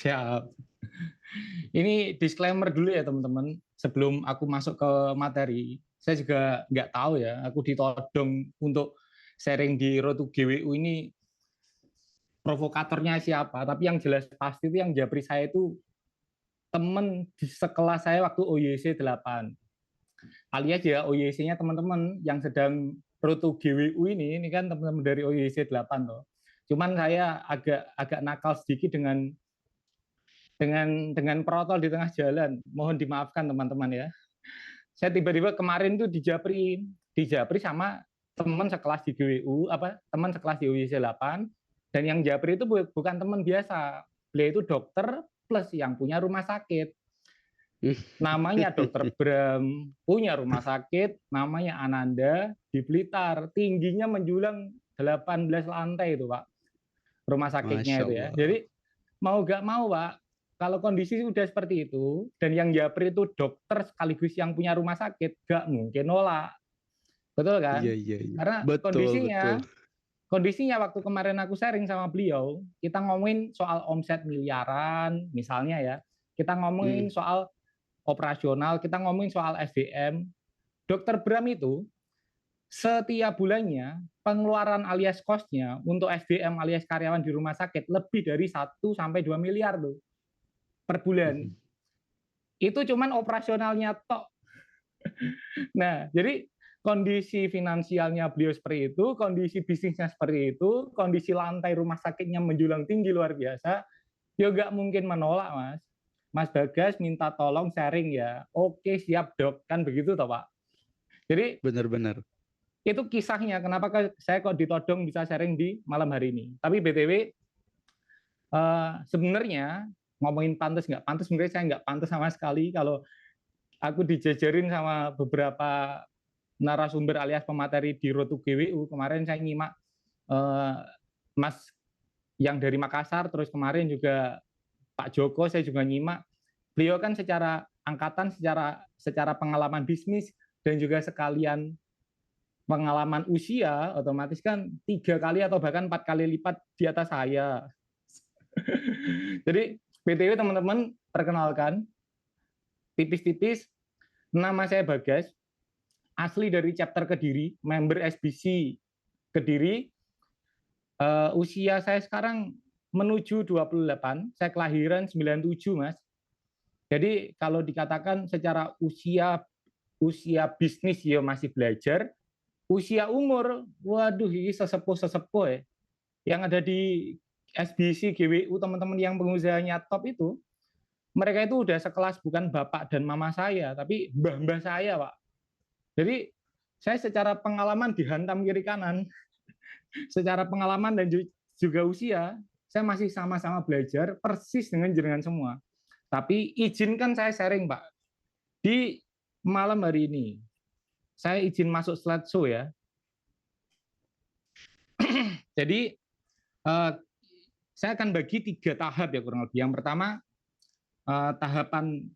Siap. Ini disclaimer dulu ya teman-teman. Sebelum aku masuk ke materi, saya juga nggak tahu ya. Aku ditodong untuk sharing di Road to GWU ini provokatornya siapa. Tapi yang jelas pasti itu yang japri saya itu teman di sekelas saya waktu OYC 8. Alias ya OYC-nya teman-teman yang sedang Road to GWU ini kan teman-teman dari OYC 8 loh. Cuman saya agak agak nakal sedikit dengan protol di tengah jalan. Mohon dimaafkan teman-teman ya. Saya tiba-tiba kemarin tuh di Japri sama teman sekelas di GWU, teman sekelas di UIC 8, dan yang Japri itu bukan teman biasa. Beliau itu dokter plus yang punya rumah sakit. Namanya Dokter Bram, punya rumah sakit, namanya Ananda di Blitar. Tingginya menjulang 18 lantai itu, Pak. Rumah sakitnya Masya itu ya. Allah. Jadi mau gak mau, Pak, kalau kondisi sudah seperti itu, dan yang japri itu dokter sekaligus yang punya rumah sakit, gak mungkin nolak. Betul Iya, kan? iya, iya. Karena Betul, betul. kondisinya waktu kemarin aku sharing sama beliau, kita ngomongin soal omset miliaran, misalnya ya, kita ngomongin Hmm. soal operasional, kita ngomongin soal SDM. Dokter Bram itu setiap bulannya pengeluaran alias kosnya untuk SDM alias karyawan di rumah sakit lebih dari 1 sampai 2 miliar tuh per bulan. Mhm. Itu cuman operasionalnya tok. Nah, jadi kondisi finansialnya beliau seperti itu, kondisi bisnisnya seperti itu, kondisi lantai rumah sakitnya menjulang tinggi luar biasa, ya nggak mungkin menolak, Mas. Mas Bagas minta tolong sharing ya. Oke, siap dok. Kan begitu toh, Pak. Jadi Benar-benar. itu kisahnya kenapa saya kok ditodong bisa sharing di malam hari ini. Tapi BTW, sebenarnya ngomongin pantas nggak pantas, sebenarnya saya nggak pantas sama sekali kalau aku dijajarin sama beberapa narasumber alias pemateri di Rotu GWU. Kemarin saya nyimak Mas yang dari Makassar, terus kemarin juga Pak Joko saya juga nyimak. Beliau kan secara angkatan, secara pengalaman bisnis dan juga sekalian pengalaman usia, otomatis kan 3 kali atau bahkan 4 kali lipat di atas saya. Jadi BTW teman-teman, perkenalkan tipis-tipis, nama saya Bagas, asli dari chapter Kediri, member SBC Kediri. Usia saya sekarang menuju 28, saya kelahiran 97, Mas. Jadi kalau dikatakan secara usia bisnis ya masih belajar, usia umur, waduh ini sesepuh-sesepuh ya. Yang ada di SBC GWU teman-teman yang pengusahanya top itu, mereka itu udah sekelas bukan bapak dan mama saya, tapi mbah-mbah saya, Pak. Jadi saya secara pengalaman dihantam kiri kanan, secara pengalaman dan juga usia, saya masih sama-sama belajar persis dengan jenengan semua. Tapi izinkan saya sharing, Pak. Di malam hari ini, saya izin masuk slideshow ya. Jadi saya akan bagi 3 tahap ya kurang lebih. Yang pertama, tahapan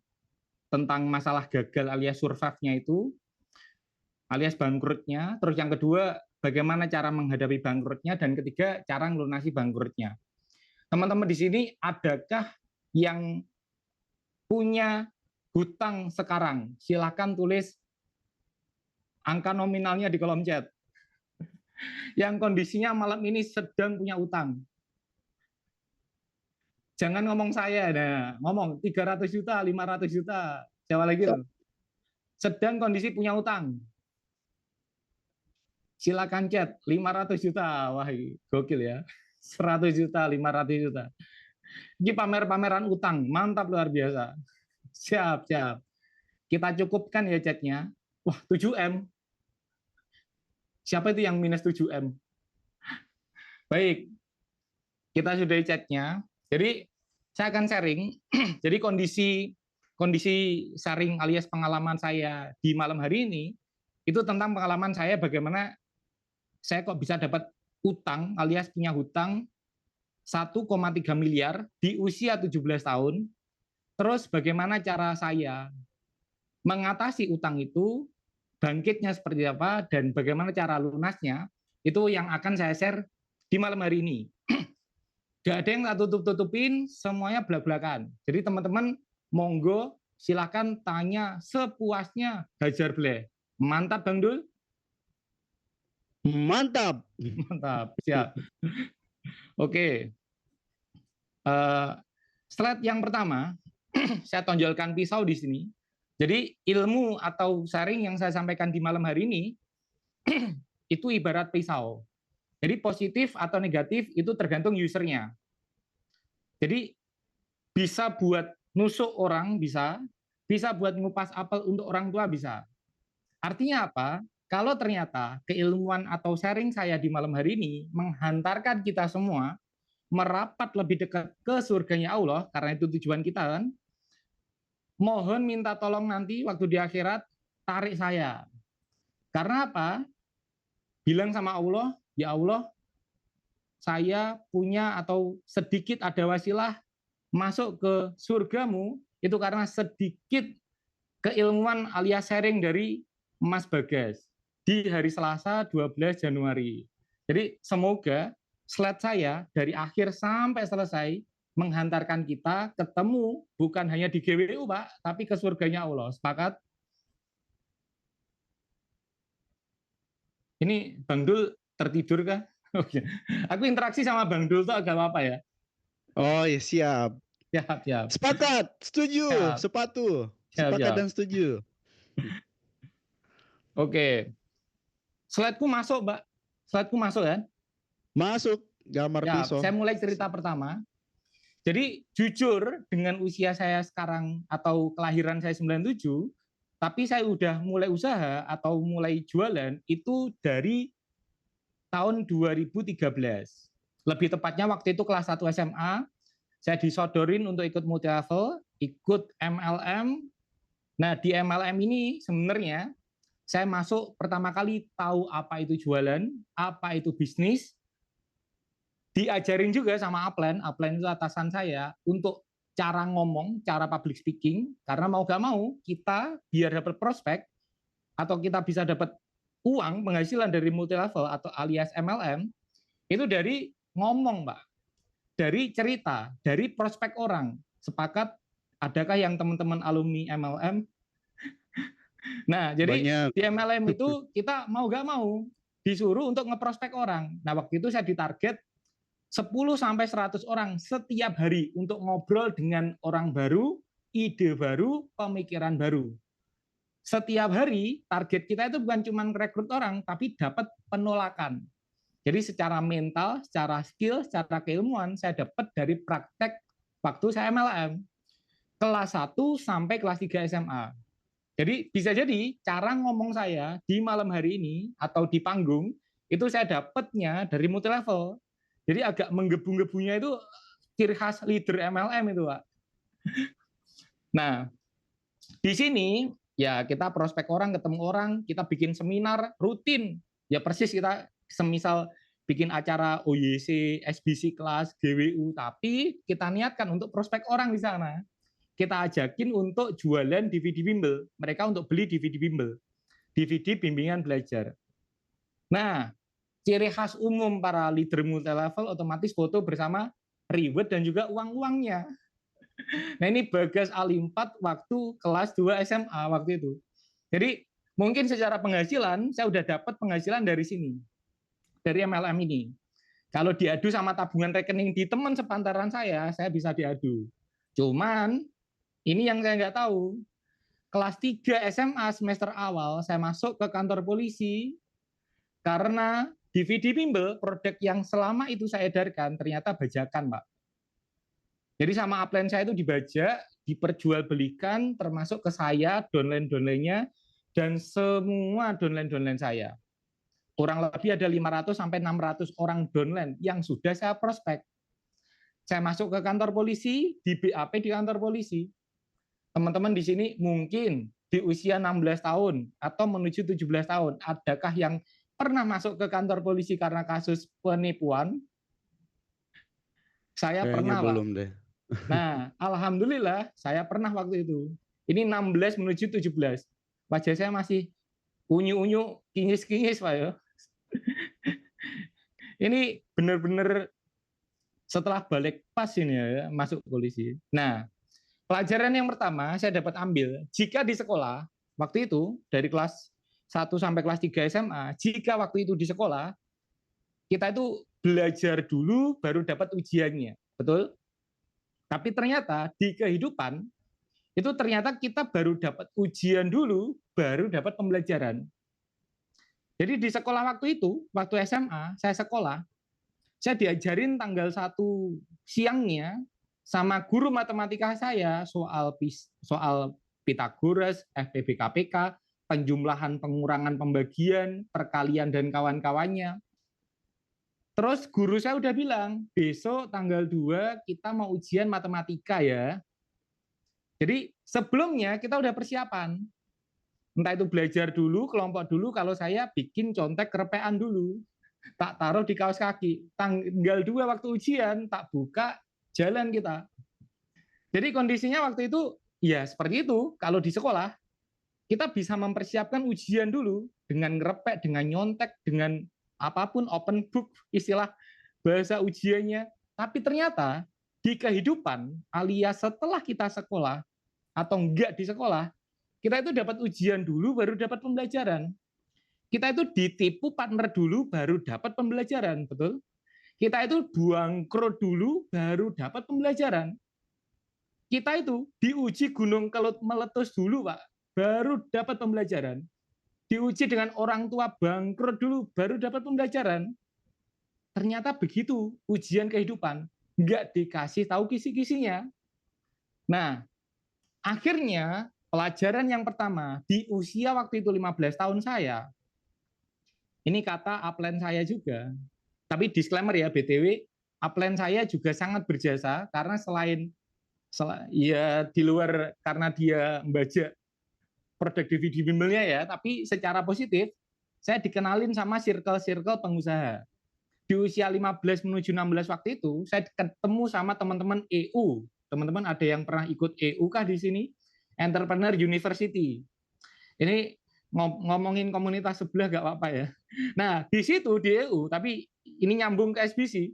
tentang masalah gagal alias survive-nya itu, alias bangkrutnya. Terus yang kedua, bagaimana cara menghadapi bangkrutnya. Dan ketiga, cara melunasi bangkrutnya. Teman-teman di sini, adakah yang punya hutang sekarang? Silahkan tulis angka nominalnya di kolom chat. Yang kondisinya malam ini sedang punya utang. Jangan ngomong saya, nah, ngomong 300 juta, 500 juta. Siapa lagi loh? Sedang kondisi punya utang. Silakan chat 500 juta. Wah, gokil ya. 100 juta, 500 juta. Ini pamer-pameran utang, mantap luar biasa. Siap, siap. Kita cukupkan ya chatnya. Wah, 7M. Siapa itu yang minus 7M? Baik, kita sudah chatnya. Jadi saya akan sharing. Jadi kondisi sharing alias pengalaman saya di malam hari ini itu tentang pengalaman saya bagaimana saya kok bisa dapat utang alias punya hutang 1,3 miliar di usia 17 tahun. Terus bagaimana cara saya mengatasi utang itu, bangkitnya seperti apa, dan bagaimana cara lunasnya, itu yang akan saya share di malam hari ini. Gak ada yang tak tutup-tutupin, semuanya belak-belakan. Jadi teman-teman monggo silakan tanya sepuasnya, hajar bleh. Mantap Bang Dul? Mantap. Mantap, siap. Oke. Slide yang pertama, saya tonjolkan pisau di sini. Jadi ilmu atau sharing yang saya sampaikan di malam hari ini itu ibarat pisau. Jadi positif atau negatif itu tergantung usernya. Jadi bisa buat nusuk orang bisa buat ngupas apel untuk orang tua bisa. Artinya apa? Kalau ternyata keilmuan atau sharing saya di malam hari ini menghantarkan kita semua merapat lebih dekat ke surganya Allah, karena itu tujuan kita kan, mohon minta tolong nanti waktu di akhirat tarik saya. Karena apa? Bilang sama Allah, ya Allah, saya punya atau sedikit ada wasilah masuk ke surgamu itu karena sedikit keilmuan alias sharing dari Mas Bagas di hari Selasa 12 Januari. Jadi semoga slide saya dari akhir sampai selesai menghantarkan kita ketemu bukan hanya di GWU Pak, tapi ke surganya Allah. Sepakat? Ini Bang Dul tertidur kah? Oke. Aku interaksi sama Bang Dul tuh agak apa ya? Oh ya siap. Siap, siap. Sepakat, setuju, Siap, sepatu. siap, Sepakat siap. dan setuju. Oke. Slide-ku masuk, Mbak. Slide-ku masuk kan? Masuk gambar Ya, pisau. saya mulai cerita pertama. Jadi jujur dengan usia saya sekarang atau kelahiran saya 97, tapi saya udah mulai usaha atau mulai jualan itu dari tahun 2013. Lebih tepatnya waktu itu kelas 1 SMA, saya disodorin untuk ikut multi level, ikut MLM. Nah, di MLM ini sebenarnya saya masuk pertama kali tahu apa itu jualan, apa itu bisnis, diajarin juga sama upline itu atasan saya untuk cara ngomong, cara public speaking, karena mau gak mau kita biar dapat prospek atau kita bisa dapat uang penghasilan dari multi level atau alias MLM itu dari ngomong, Pak, dari cerita, dari prospek orang. Sepakat? Adakah yang teman-teman alumni MLM? Nah, jadi Banyak. di MLM itu kita mau gak mau disuruh untuk ngeprospek orang. Nah, waktu itu saya ditarget 10 sampai 100 orang setiap hari untuk ngobrol dengan orang baru, ide baru, pemikiran baru. Setiap hari target kita itu bukan cuma rekrut orang, tapi dapat penolakan. Jadi secara mental, secara skill, secara keilmuan saya dapat dari praktek waktu saya MLM. Kelas 1 sampai kelas 3 SMA. Jadi bisa jadi cara ngomong saya di malam hari ini atau di panggung itu saya dapatnya dari multi level. Jadi agak menggebu-gebunya itu ciri khas leader MLM itu, Pak. Nah, di sini ya kita prospek orang, ketemu orang, kita bikin seminar rutin. Ya persis kita semisal bikin acara OYC, SBC kelas, GWU, tapi kita niatkan untuk prospek orang di sana. Kita ajakin untuk jualan DVD bimbel. Mereka untuk beli DVD bimbel. DVD bimbingan belajar. Nah, ciri khas umum para leader multi level otomatis foto bersama reward dan juga uang-uangnya. Nah, ini Bagas Ali4 waktu kelas 2 SMA waktu itu. Jadi mungkin secara penghasilan saya udah dapat penghasilan dari sini, dari MLM ini. Kalau diadu sama tabungan rekening di teman sepantaran saya bisa diadu. Cuman ini yang saya nggak tahu. Kelas 3 SMA semester awal saya masuk ke kantor polisi karena DVD bimbel produk yang selama itu saya edarkan ternyata bajakan, Pak. Jadi sama upline saya itu dibajak, diperjualbelikan termasuk ke saya, downline-downline-nya, dan semua downline-downline saya. Kurang lebih ada 500 sampai 600 orang downline yang sudah saya prospek. Saya masuk ke kantor polisi, di BAP di kantor polisi. Teman-teman di sini mungkin di usia 16 tahun atau menuju 17 tahun, adakah yang pernah masuk ke kantor polisi karena kasus penipuan? Saya Kayaknya pernah, Pak. belum deh. Nah, alhamdulillah saya pernah waktu itu. Ini 16 menuju 17. Wajah saya masih unyu-unyu, kinyis-kinyis, Pak ya. Ini benar-benar setelah balik pas ini ya, masuk polisi. Nah, pelajaran yang pertama saya dapat ambil, jika di sekolah, waktu itu dari kelas 1 sampai kelas 3 SMA, jika waktu itu di sekolah, kita itu belajar dulu baru dapat ujiannya, betul? Tapi ternyata di kehidupan, itu ternyata kita baru dapat ujian dulu, baru dapat pembelajaran. Jadi di sekolah waktu itu, waktu SMA, saya diajarin tanggal 1 siangnya sama guru matematika saya soal Pythagoras, FPB-KPK, penjumlahan, pengurangan, pembagian, perkalian dan kawan-kawannya. Terus guru saya udah bilang, besok tanggal 2 kita mau ujian matematika ya. Jadi sebelumnya kita udah persiapan. Entah itu belajar dulu, kelompok dulu, kalau saya bikin contek kerepean dulu. Tak taruh di kaos kaki. Tanggal 2 waktu ujian, tak buka, jalan kita. Jadi kondisinya waktu itu, ya seperti itu. Kalau di sekolah, kita bisa mempersiapkan ujian dulu dengan ngerepek, dengan nyontek, dengan apapun, open book, istilah bahasa ujiannya. Tapi ternyata di kehidupan, alias setelah kita sekolah, atau enggak di sekolah, kita itu dapat ujian dulu, baru dapat pembelajaran. Kita itu ditipu partner dulu, baru dapat pembelajaran, betul? Kita itu bangkrut dulu, baru dapat pembelajaran. Kita itu diuji gunung kelut meletus dulu, Pak, baru dapat pembelajaran. Diuji dengan orang tua bangkrut dulu, baru dapat pembelajaran. Ternyata begitu ujian kehidupan, nggak dikasih tahu kisi-kisinya. Nah, akhirnya pelajaran yang pertama di usia waktu itu 15 tahun saya, ini kata upline saya juga, tapi disclaimer ya BTW, upline saya juga sangat berjasa karena selain ya di luar karena dia membajak produk DVD bimbelnya ya, tapi secara positif saya dikenalin sama circle-circle pengusaha. Di usia 15 menuju 16 waktu itu, saya ketemu sama teman-teman EU. Teman-teman ada yang pernah ikut EU kah di sini? Entrepreneur University. Ini ngomongin komunitas sebelah nggak apa-apa ya. Nah, di situ di EU, tapi ini nyambung ke SBC.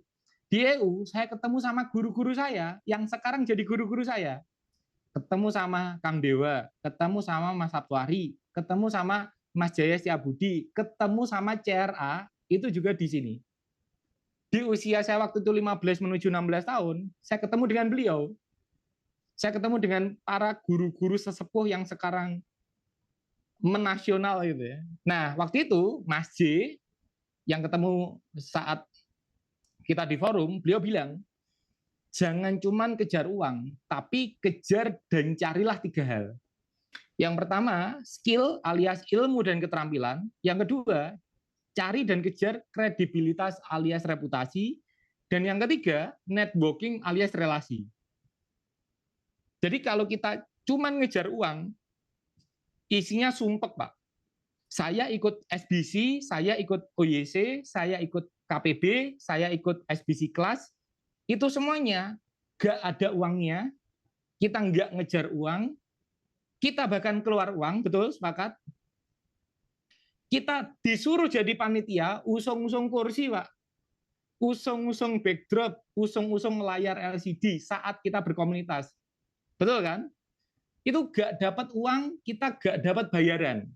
Di EU, saya ketemu sama guru-guru saya yang sekarang jadi guru-guru saya. Ketemu sama Kang Dewa, ketemu sama Mas Sabtuari, ketemu sama Mas Jaya Setiabudi, ketemu sama CRA, itu juga di sini. Di usia saya waktu itu 15 menuju 16 tahun, saya ketemu dengan beliau. Saya ketemu dengan para guru-guru sesepuh yang sekarang menasional gitu ya. Nah, waktu itu Mas J yang ketemu saat kita di forum, beliau bilang, jangan cuman kejar uang, tapi kejar dan carilah 3 hal. Yang pertama, skill alias ilmu dan keterampilan. Yang kedua, cari dan kejar kredibilitas alias reputasi. Dan yang ketiga, networking alias relasi. Jadi kalau kita cuman ngejar uang, isinya sumpek, Pak. Saya ikut SBC, saya ikut OYC, saya ikut KPB, saya ikut SBC kelas, itu semuanya nggak ada uangnya, kita nggak ngejar uang, kita bahkan keluar uang, betul, sepakat? Kita disuruh jadi panitia, usung-usung kursi, Pak. Usung-usung backdrop, usung-usung layar LCD saat kita berkomunitas. Betul kan? Itu nggak dapat uang, kita nggak dapat bayaran.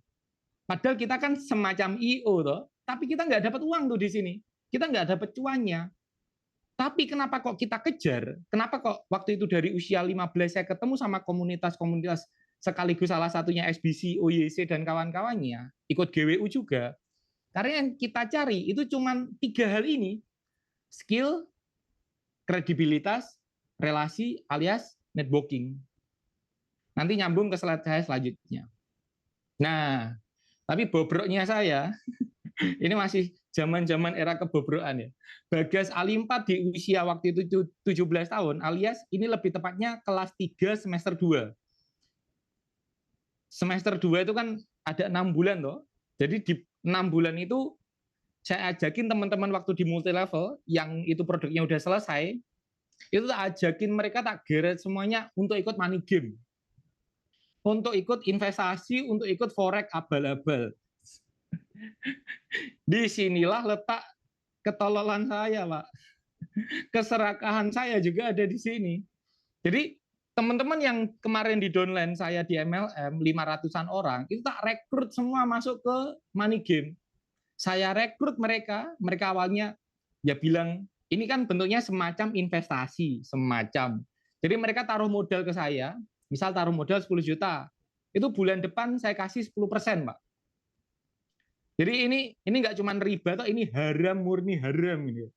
Padahal kita kan semacam IO, toh, tapi kita nggak dapat uang tuh di sini. Kita nggak dapat cuannya. Tapi kenapa kok kita kejar? Kenapa kok waktu itu dari usia 15 saya ketemu sama komunitas-komunitas sekaligus salah satunya SBC, OYC, dan kawan-kawannya, ikut GWU juga. Karena yang kita cari itu cuma 3 hal ini, skill, kredibilitas, relasi, alias networking. Nanti nyambung ke slide saya selanjutnya. Nah, tapi bobroknya saya, ini masih zaman-zaman era kebobrokan ya. Bagas Ali4 di usia waktu itu 17 tahun, alias ini lebih tepatnya kelas 3 semester 2. Semester 2 itu kan ada 6 bulan toh. Jadi di 6 bulan itu saya ajakin teman-teman waktu di multi level yang itu produknya udah selesai, itu tak ajakin mereka, tak geret semuanya untuk ikut money game. Untuk ikut investasi, untuk ikut forex abal-abal. Disinilah letak ketololan saya, Pak. keserakahan saya juga ada di sini. Jadi teman-teman yang kemarin di downline saya di MLM 500-an orang itu tak rekrut semua masuk ke money game. Saya rekrut mereka awalnya ya bilang ini kan bentuknya semacam investasi, semacam. Jadi mereka taruh modal ke saya, misal taruh modal 10 juta. Itu bulan depan saya kasih 10%, Pak. Jadi ini nggak cuma riba, toh ini haram, murni haram ini.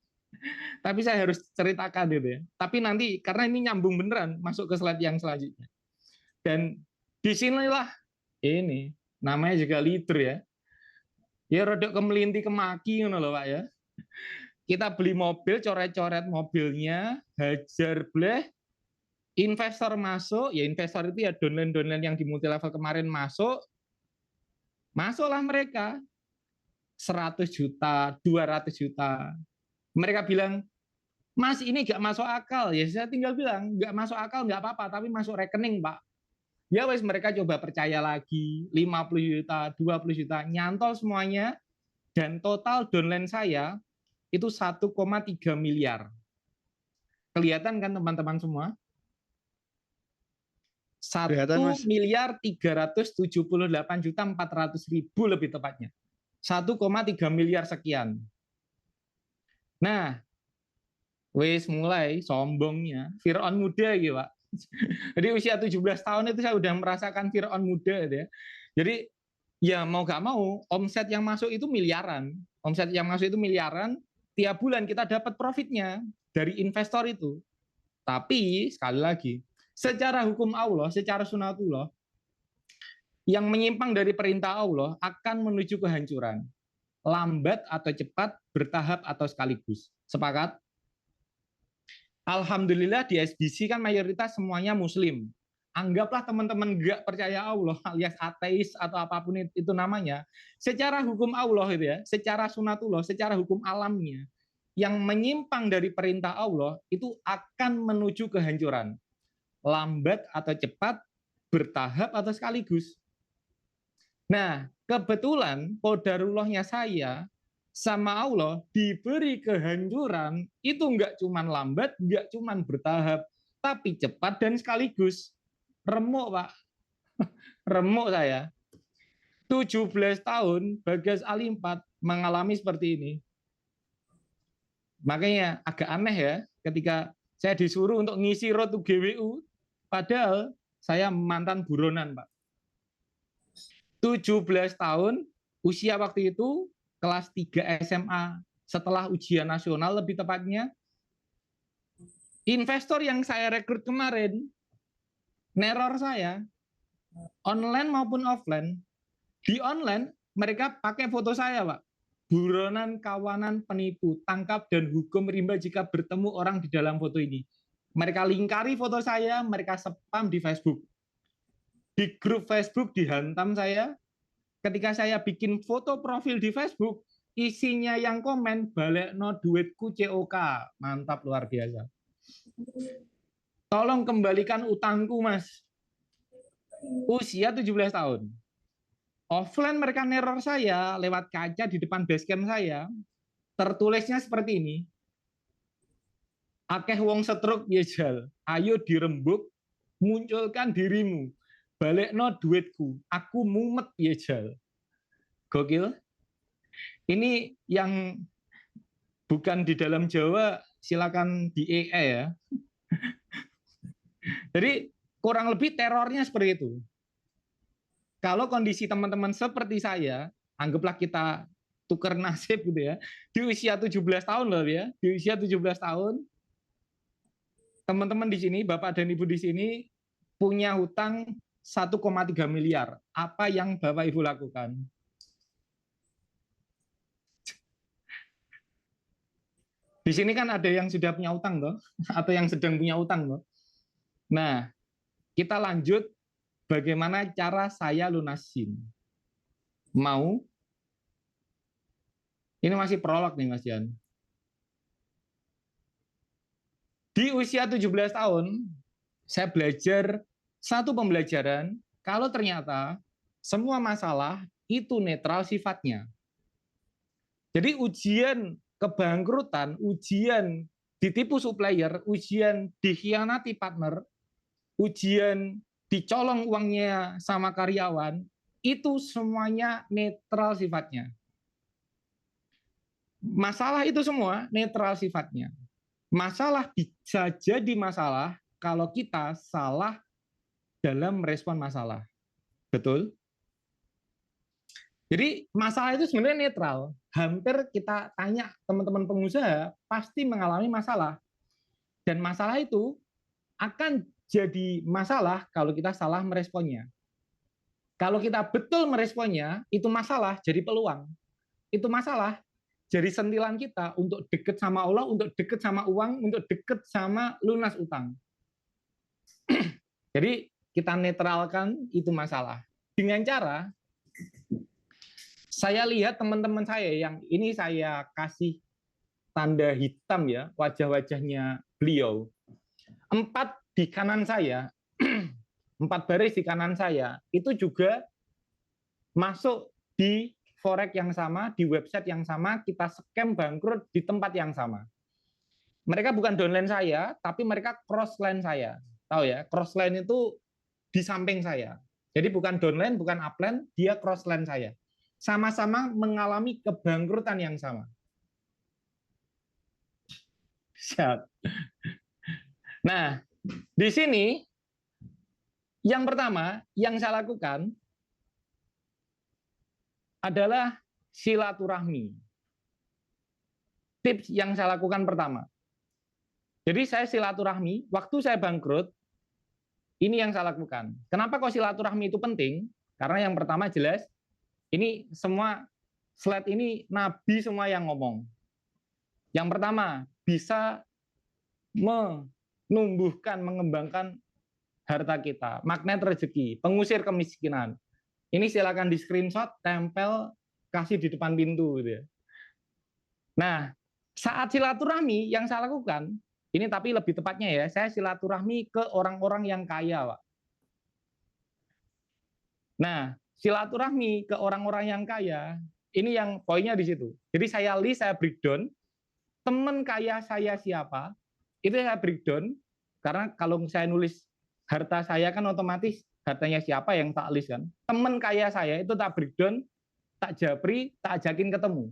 Tapi saya harus ceritakan gitu ya. Tapi nanti karena ini nyambung beneran masuk ke slide yang selanjutnya. Dan disinilah ini namanya juga leader ya. Ya rodok kemelinti kemaki ngono loh Pak ya. Kita beli mobil, coret-coret mobilnya, hajar bleh, investor masuk, ya investor itu ya downline-downline yang di multi level kemarin masuklah mereka 100 juta, 200 juta. Mereka bilang, Mas ini nggak masuk akal. Ya saya tinggal bilang, nggak masuk akal nggak apa-apa, tapi masuk rekening Pak. Ya wes mereka coba percaya lagi, 50 juta, 20 juta, nyantol semuanya, dan total downline saya itu 1,3 miliar. Kelihatan kan teman-teman semua? 1.378.400.000 lebih tepatnya. 1,3 miliar sekian. Nah, wes mulai sombongnya Fir'aun muda gitu Pak. Jadi usia 17 tahun itu saya udah merasakan Fir'aun muda gitu ya. Jadi ya mau gak mau omset yang masuk itu miliaran. Omset yang masuk itu miliaran, tiap bulan kita dapat profitnya dari investor itu. Tapi sekali lagi, secara hukum Allah, secara sunatullah, yang menyimpang dari perintah Allah akan menuju kehancuran. Lambat atau cepat, bertahap atau sekaligus. Sepakat? Alhamdulillah di SBC kan mayoritas semuanya muslim. Anggaplah teman-teman nggak percaya Allah alias ateis atau apapun itu namanya. Secara hukum Allah itu ya, secara sunatullah, secara hukum alamnya, yang menyimpang dari perintah Allah itu akan menuju kehancuran. Lambat atau cepat, bertahap atau sekaligus. Nah, kebetulan qadarullahnya saya sama Allah diberi kehancuran itu nggak cuma lambat, nggak cuma bertahap, tapi cepat dan sekaligus. Remuk Pak, remuk saya. 17 tahun Bagas Ali4 mengalami seperti ini. Makanya agak aneh ya ketika saya disuruh untuk ngisi road to GWU, padahal saya mantan buronan Pak. 17 tahun, usia waktu itu kelas 3 SMA setelah ujian nasional lebih tepatnya. Investor yang saya rekrut kemarin neror saya online maupun offline. Di online mereka pakai foto saya Pak. Buronan kawanan penipu, tangkap dan hukum rimba jika bertemu orang di dalam foto ini. Mereka lingkari foto saya, mereka spam di Facebook. Di grup Facebook dihantam saya. Ketika saya bikin foto profil di Facebook, isinya yang komen balik no duitku COK. Mantap luar biasa. Tolong kembalikan utangku Mas. Usia 17 tahun. Offline mereka neror saya lewat kaca di depan basecamp saya. Tertulisnya seperti ini. Akeh wong setruk yejal. Ayo dirembuk, munculkan dirimu. Balik no duitku. Aku mumet yejal. Gokil. Ini yang bukan di dalam Jawa, silakan di AI ya. Jadi kurang lebih terornya seperti itu. Kalau kondisi teman-teman seperti saya, anggaplah kita tukar nasib gitu ya, di usia 17 tahun loh ya, di usia 17 tahun, teman-teman di sini, Bapak dan Ibu di sini punya hutang 1,3 miliar. Apa yang Bapak Ibu lakukan? Di sini kan ada yang sudah punya utang loh, atau yang sedang punya utang loh. Nah, kita lanjut bagaimana cara saya lunasin. Mau? Ini masih prolog nih Mas Jan. Di usia 17 tahun, saya belajar satu pembelajaran, kalau ternyata semua masalah itu netral sifatnya. Jadi ujian kebangkrutan, ujian ditipu supplier, ujian dikhianati partner, ujian dicolong uangnya sama karyawan, itu semuanya netral sifatnya. Masalah itu semua netral sifatnya. Masalah bisa jadi masalah kalau kita salah dalam merespon masalah. Betul? Jadi masalah itu sebenarnya netral. Hampir kita tanya teman-teman pengusaha pasti mengalami masalah. Dan masalah itu akan jadi masalah kalau kita salah meresponnya. Kalau kita betul meresponnya, itu masalah jadi peluang. Itu masalah jadi sentilan kita untuk dekat sama Allah, untuk dekat sama uang, untuk dekat sama lunas utang. Jadi kita netralkan itu masalah. Dengan cara saya lihat teman-teman saya yang ini saya kasih tanda hitam ya, wajah-wajahnya beliau. 4 di kanan saya, 4 baris di kanan saya, itu juga masuk di forex yang sama, di website yang sama, kita scam bangkrut di tempat yang sama. Mereka bukan downline saya, tapi mereka crossline saya. Tahu ya, crossline itu di samping saya. Jadi bukan downline, bukan upline, dia crossline saya. Sama-sama mengalami kebangkrutan yang sama. Siap. Nah, di sini yang pertama yang saya lakukan adalah silaturahmi. Tips yang saya lakukan pertama. Jadi saya silaturahmi, waktu saya bangkrut, ini yang saya lakukan. Kenapa kok silaturahmi itu penting? Karena yang pertama jelas, ini semua slide ini Nabi semua yang ngomong. Yang pertama, bisa menumbuhkan, mengembangkan harta kita, magnet rezeki, pengusir kemiskinan. Ini silakan di screenshot, tempel, kasih di depan pintu gitu ya. Nah, saat silaturahmi yang saya lakukan, ini tapi lebih tepatnya ya, saya silaturahmi ke orang-orang yang kaya, Pak. Nah, silaturahmi ke orang-orang yang kaya, ini yang poinnya di situ. Jadi saya list, saya breakdown, teman kaya saya siapa, itu saya breakdown, karena kalau saya nulis harta saya kan otomatis hartanya siapa yang tak list kan. Teman kaya saya itu tak breakdown, tak japri, tak ajakin ketemu.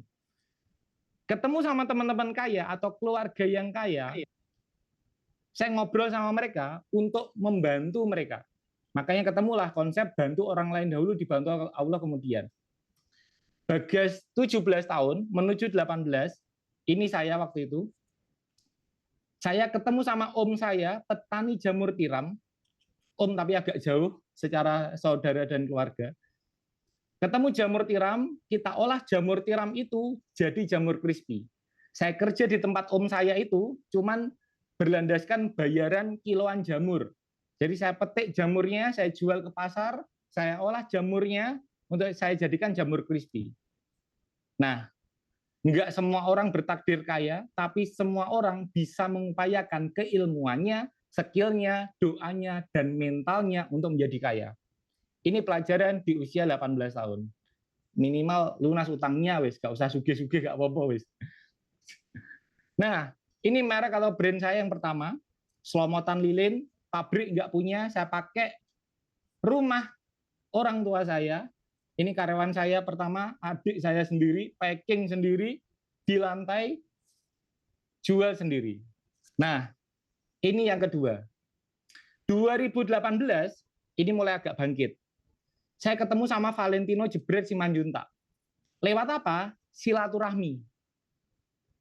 Ketemu sama teman-teman kaya atau keluarga yang kaya, saya ngobrol sama mereka untuk membantu mereka. Makanya ketemulah konsep bantu orang lain dahulu, dibantu Allah kemudian. Bagas 17 tahun menuju 18, ini saya waktu itu, saya ketemu sama om saya, petani jamur tiram, om tapi agak jauh secara saudara dan keluarga. Ketemu jamur tiram, kita olah jamur tiram itu jadi jamur crispy. Saya kerja di tempat om saya itu, cuman berlandaskan bayaran kiloan jamur. Jadi saya petik jamurnya, saya jual ke pasar, saya olah jamurnya untuk saya jadikan jamur crispy. Nah, enggak semua orang bertakdir kaya, tapi semua orang bisa mengupayakan keilmuannya, skillnya, doanya, dan mentalnya untuk menjadi kaya. Ini pelajaran di usia 18 tahun. Minimal lunas utangnya, wis. Gak usah sugih-sugih, gak apa-apa, wis. Nah, ini merek kalau brand saya yang pertama, Selomotan Lilin, pabrik nggak punya, saya pakai rumah orang tua saya. Ini karyawan saya pertama, adik saya sendiri, packing sendiri, di lantai, jual sendiri. Nah, ini yang kedua. 2018, ini mulai agak bangkit. Saya ketemu sama Valentino Jebret Simanjuntak. Lewat apa? Silaturahmi.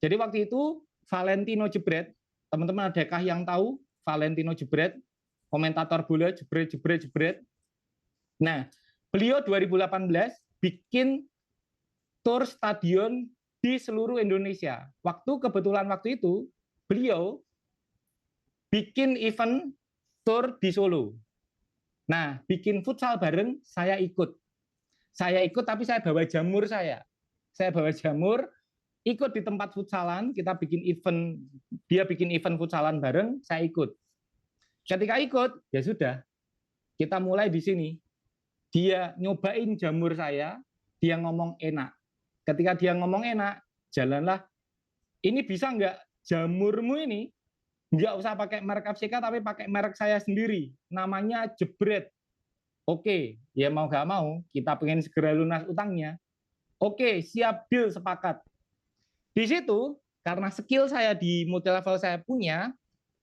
Jadi waktu itu, Valentino Jebret, teman-teman adakah yang tahu Valentino Jebret, komentator bola jebret. Nah, beliau 2018 bikin tur stadion di seluruh Indonesia. Kebetulan waktu itu beliau bikin event tur di Solo. Nah, bikin futsal bareng, saya ikut. Saya ikut tapi saya bawa jamur saya. Saya bawa jamur, ikut di tempat futsalan, kita bikin event, dia bikin event futsalan bareng, saya ikut. Ketika ikut, ya sudah, kita mulai di sini. Dia nyobain jamur saya, dia ngomong enak. Ketika dia ngomong enak, jalanlah. Ini bisa nggak jamurmu ini nggak usah pakai merek FCK tapi pakai merek saya sendiri, namanya Jebret. Oke, ya mau nggak mau kita pengen segera lunas utangnya. Oke, siap, deal, sepakat. Di situ karena skill saya di multi level saya punya,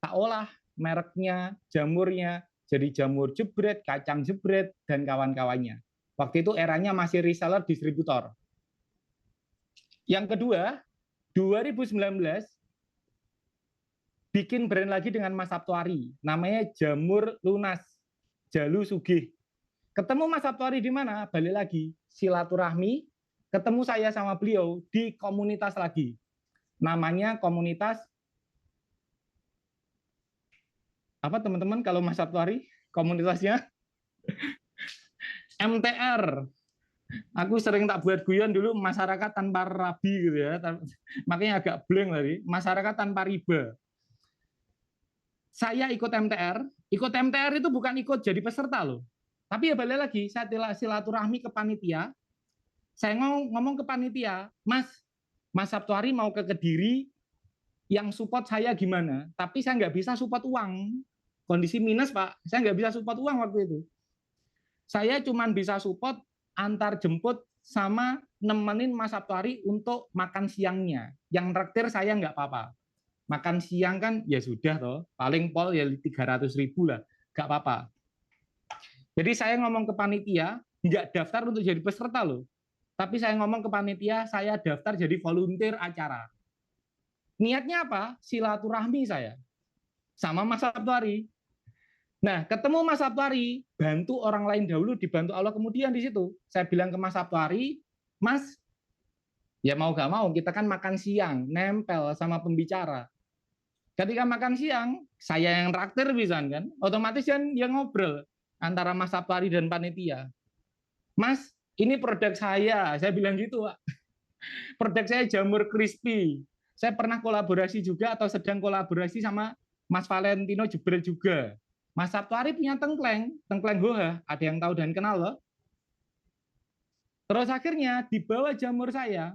tak olah mereknya, jamurnya, jadi jamur Jebret, kacang Jebret, dan kawan-kawannya. Waktu itu eranya masih reseller distributor. Yang kedua, 2019 bikin brand lagi dengan Mas Sabtuari, namanya Jamur Lunas, Jalu Sugih. Ketemu Mas Sabtuari di mana? Balik lagi, silaturahmi, ketemu saya sama beliau di komunitas lagi. Namanya komunitas apa teman-teman kalau Mas Sabtuari? Komunitasnya MTR. Aku sering tak buat guyon dulu masyarakat tanpa rabi gitu ya. Makanya agak blank tadi, masyarakat tanpa riba. Saya ikut MTR itu bukan ikut jadi peserta loh. Tapi ya balik lagi, saya silaturahmi ke panitia, saya ngomong ke panitia, Mas Sabtuari mau ke Kediri, yang support saya gimana? Tapi saya nggak bisa support uang. Kondisi minus, Pak. Saya nggak bisa support uang waktu itu. Saya cuma bisa support antar jemput sama nemenin Mas Sabtuari untuk makan siangnya. Yang traktir saya nggak apa-apa. Makan siang kan ya sudah toh, paling pol ya 300.000 lah, nggak apa-apa. Jadi saya ngomong ke panitia, nggak daftar untuk jadi peserta loh. Tapi saya ngomong ke panitia, saya daftar jadi volunteer acara. Niatnya apa? Silaturahmi saya sama Mas Sabtuari. Nah, ketemu Mas Sabtuari, bantu orang lain dahulu, dibantu Allah kemudian di situ. Saya bilang ke Mas Sabtuari, Mas, ya mau gak mau, kita kan makan siang, nempel sama pembicara. Ketika makan siang, saya yang traktir bisa kan, otomatis kan yang ngobrol antara Mas Sabtuari dan panitia. Mas, ini produk saya bilang gitu, Pak. Produk saya jamur crispy. Saya pernah kolaborasi juga atau sedang kolaborasi sama Mas Valentino Jebret juga. Mas Sabtuari punya tengkleng Goha, ada yang tahu dan kenal loh. Terus akhirnya dibawa jamur saya,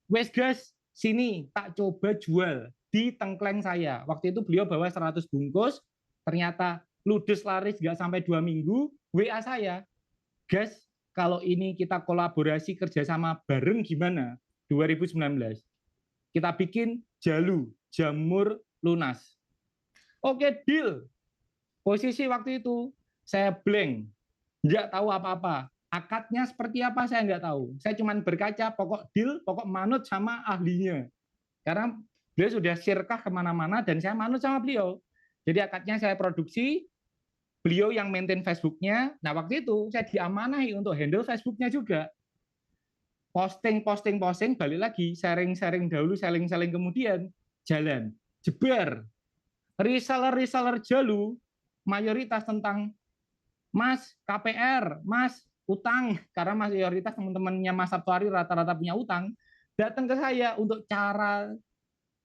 wes gas, sini tak coba jual di tengkleng saya. Waktu itu beliau bawa 100 bungkus, ternyata ludes laris nggak sampai 2 minggu, WA saya, gas, kalau ini kita kolaborasi kerjasama bareng gimana? 2019. Kita bikin Jalu, Jamur Lunas. Oke, deal. Posisi waktu itu saya blank, nggak tahu apa-apa. Akadnya seperti apa saya nggak tahu. Saya cuma berkaca pokok deal, pokok manut sama ahlinya. Karena beliau sudah sirkah kemana-mana dan saya manut sama beliau. Jadi akadnya saya produksi, beliau yang maintain Facebooknya. Nah waktu itu saya diamanahi untuk handle Facebooknya juga. Posting, balik lagi, sharing dahulu, sharing kemudian, jalan, jebar. Reseller Jalu, mayoritas tentang Mas KPR, Mas utang, karena mayoritas teman-temannya Mas Sabtuari rata-rata punya utang, datang ke saya untuk cara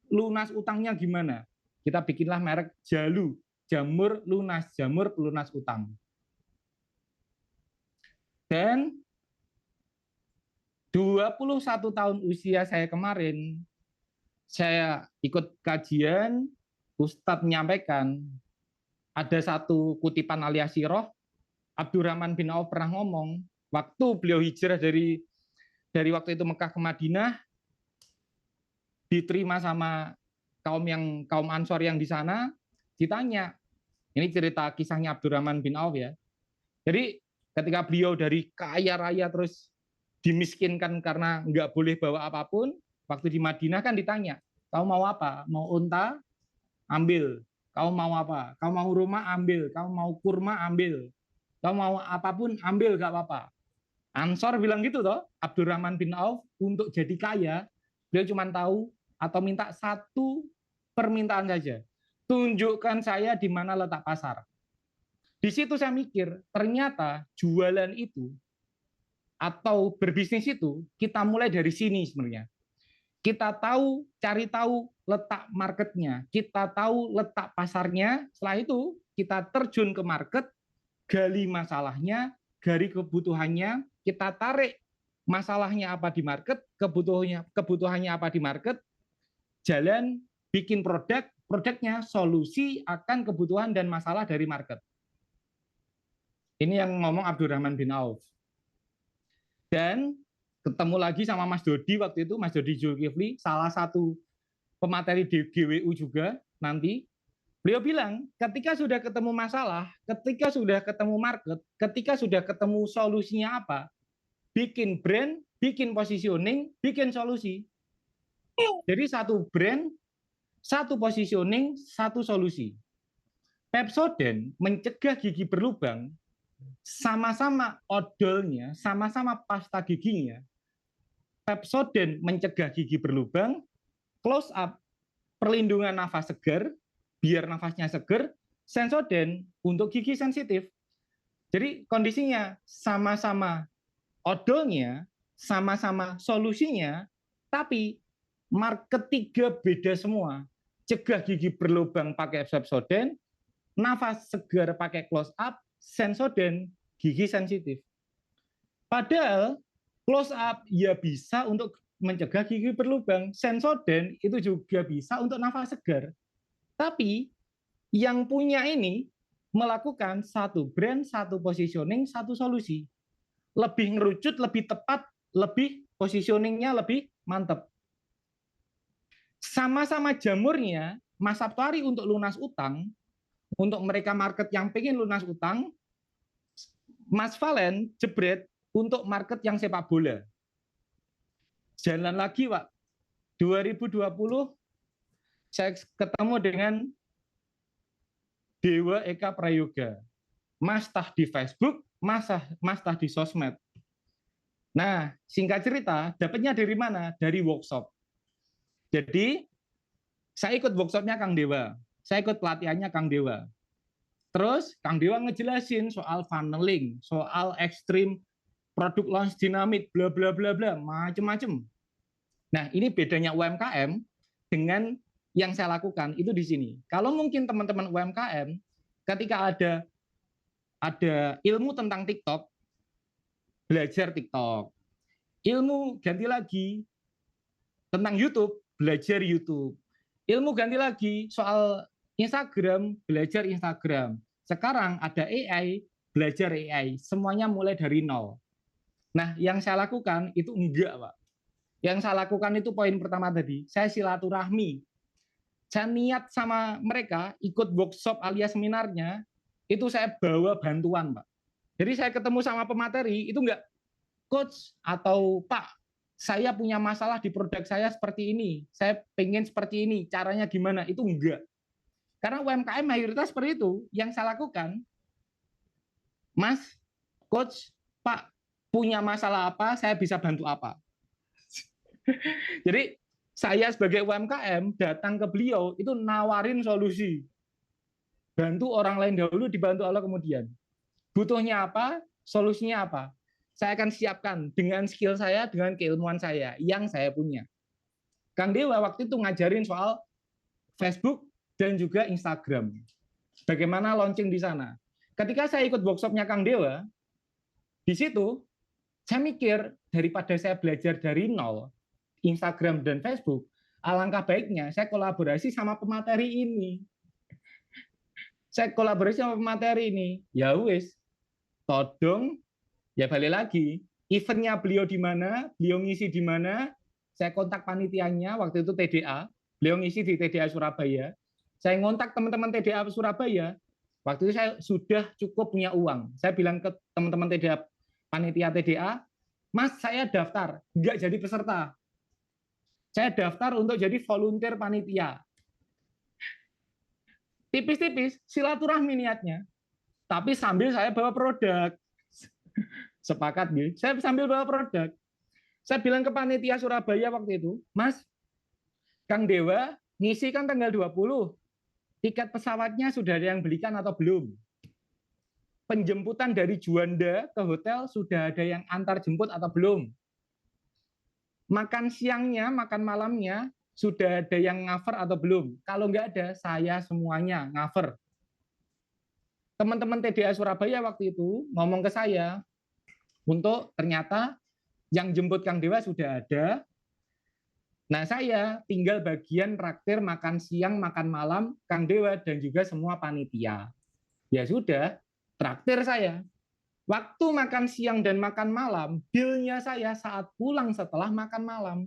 lunas utangnya gimana. Kita bikinlah merek Jalu, Jamur Lunas, Jamur Pelunas Utang. Dan 21 tahun usia saya kemarin, saya ikut kajian, Ustadz menyampaikan, ada satu kutipan alias siroh, Abdurrahman bin Auf pernah ngomong, waktu beliau hijrah dari waktu itu Mekah ke Madinah, diterima sama kaum Ansor yang di sana, ditanya, ini cerita kisahnya Abdurrahman bin Auf ya. Jadi ketika beliau dari kaya raya terus dimiskinkan karena nggak boleh bawa apapun, waktu di Madinah kan ditanya, kau mau apa? Mau unta? Ambil. Kau mau apa? Kau mau rumah? Ambil. Kau mau kurma? Ambil. Kau mau apapun? Ambil, gak apa-apa. Ansor bilang gitu toh, Abdurrahman bin Auf untuk jadi kaya, beliau cuma tahu atau minta satu permintaan saja. Tunjukkan saya di mana letak pasar. Di situ saya mikir, ternyata jualan itu atau berbisnis itu kita mulai dari sini sebenarnya. Kita tahu, cari tahu letak marketnya, kita tahu letak pasarnya, setelah itu kita terjun ke market, gali masalahnya, gali kebutuhannya, kita tarik masalahnya apa di market, kebutuhannya apa di market, jalan bikin produknya solusi akan kebutuhan dan masalah dari market. Ini yang ngomong Abdurrahman bin Auf. Dan ketemu lagi sama Mas Dodi waktu itu, Mas Dodi Zulkifli, salah satu pemateri di GWU juga nanti. Beliau bilang, ketika sudah ketemu masalah, ketika sudah ketemu market, ketika sudah ketemu solusinya apa, bikin brand, bikin positioning, bikin solusi. Jadi satu brand, satu positioning, satu solusi. Pepsodent mencegah gigi berlubang, sama-sama odolnya, sama-sama pasta giginya. Pepsodent mencegah gigi berlubang, close up perlindungan nafas segar, biar nafasnya segar, Sensodyne untuk gigi sensitif. Jadi kondisinya sama-sama odolnya, sama-sama solusinya, tapi market 3 beda semua. Cegah gigi berlubang pakai Sensodyne, nafas segar pakai close up, Sensodyne gigi sensitif. Padahal close up ya bisa untuk mencegah gigi berlubang, Sensodyne itu juga bisa untuk nafas segar. Tapi yang punya ini melakukan satu brand, satu positioning, satu solusi. Lebih ngerucut, lebih tepat, lebih positioningnya lebih mantap. Sama-sama jamurnya, Mas Saptoari untuk lunas utang, untuk mereka market yang pengen lunas utang, Mas Valen jebret untuk market yang sepak bola. Jalan lagi, Pak. 2020 saya ketemu dengan Dewa Eka Prayoga. Mas tah di Facebook, Mas tah di sosmed. Nah, singkat cerita, dapatnya dari mana? Dari workshop. Jadi, saya ikut workshopnya Kang Dewa. Saya ikut pelatihannya Kang Dewa. Terus, Kang Dewa ngejelasin soal funneling, soal ekstrim, produk launch dinamit, bla bla bla bla, macem-macem. Nah, ini bedanya UMKM dengan yang saya lakukan itu di sini. Kalau mungkin teman-teman UMKM ketika ada ilmu tentang TikTok, belajar TikTok. Ilmu ganti lagi tentang YouTube, belajar YouTube. Ilmu ganti lagi soal Instagram, belajar Instagram. Sekarang ada AI, belajar AI. Semuanya mulai dari nol. Nah, yang saya lakukan itu enggak, Pak. Yang saya lakukan itu poin pertama tadi, saya silaturahmi. Saya niat sama mereka, ikut workshop alias seminarnya, itu saya bawa bantuan, Pak. Jadi saya ketemu sama pemateri, itu enggak, Coach atau Pak, saya punya masalah di produk saya seperti ini, saya pengen seperti ini, caranya gimana, itu enggak. Karena UMKM mayoritas seperti itu, yang saya lakukan, Mas, Coach, Pak, punya masalah apa, saya bisa bantu apa. Jadi saya sebagai UMKM datang ke beliau itu nawarin solusi. Bantu orang lain dahulu, dibantu Allah kemudian. Butuhnya apa, solusinya apa. Saya akan siapkan dengan skill saya, dengan keilmuan saya yang saya punya. Kang Dewa waktu itu ngajarin soal Facebook dan juga Instagram. Bagaimana launching di sana. Ketika saya ikut workshopnya Kang Dewa, di situ saya mikir daripada saya belajar dari nol, Instagram dan Facebook, alangkah baiknya saya kolaborasi sama pemateri ini. Saya kolaborasi sama pemateri ini. Ya wis, todong, ya balik lagi. Eventnya beliau di mana, beliau ngisi di mana, saya kontak panitianya, waktu itu TDA, beliau ngisi di TDA Surabaya. Saya ngontak teman-teman TDA Surabaya, waktu itu saya sudah cukup punya uang. Saya bilang ke teman-teman TDA, panitia TDA, Mas saya daftar, nggak jadi peserta. Saya daftar untuk jadi volunteer panitia. Tipis-tipis, silaturahmi niatnya. Tapi sambil saya bawa produk. Sepakat, gitu. Saya sambil bawa produk. Saya bilang ke panitia Surabaya waktu itu, Mas, Kang Dewa ngisi kan tanggal 20. Tiket pesawatnya sudah ada yang belikan atau belum? Penjemputan dari Juanda ke hotel sudah ada yang antar jemput atau belum? Makan siangnya, makan malamnya, sudah ada yang cover atau belum? Kalau nggak ada, saya semuanya cover. Teman-teman TDA Surabaya waktu itu ngomong ke saya, untuk ternyata yang jemput Kang Dewa sudah ada, Nah, saya tinggal bagian traktir makan siang, makan malam, Kang Dewa dan juga semua panitia. Ya sudah, traktir saya. Waktu makan siang dan makan malam, deal-nya saya saat pulang setelah makan malam.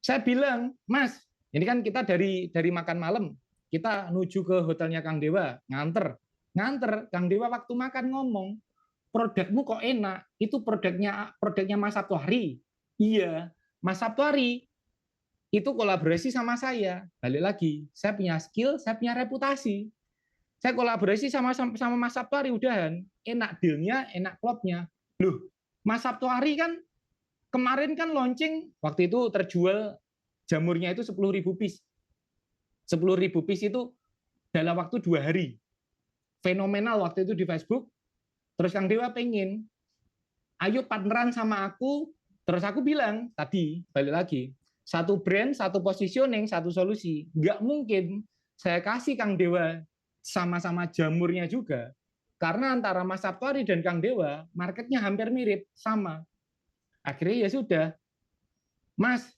Saya bilang, Mas, ini kan kita dari makan malam, kita menuju ke hotelnya Kang Dewa, nganter. Kang Dewa waktu makan ngomong, produkmu kok enak, itu produknya Mas Sabtuari. Iya, Mas Sabtuari itu kolaborasi sama saya. Balik lagi, saya punya skill, saya punya reputasi. Saya kolaborasi sama Mas Sabtuari, udahan. Enak dealnya, enak klubnya. Loh, Mas Sabtuari kan kemarin kan launching, waktu itu terjual jamurnya itu 10.000 piece. 10.000 piece itu dalam waktu 2 hari. Fenomenal waktu itu di Facebook. Terus Kang Dewa pengen, ayo partneran sama aku. Terus aku bilang, tadi balik lagi, satu brand, satu positioning, satu solusi. Nggak mungkin saya kasih Kang Dewa sama-sama jamurnya juga. Karena antara Mas Sabtuari dan Kang Dewa, marketnya hampir mirip, sama. Akhirnya ya sudah, Mas,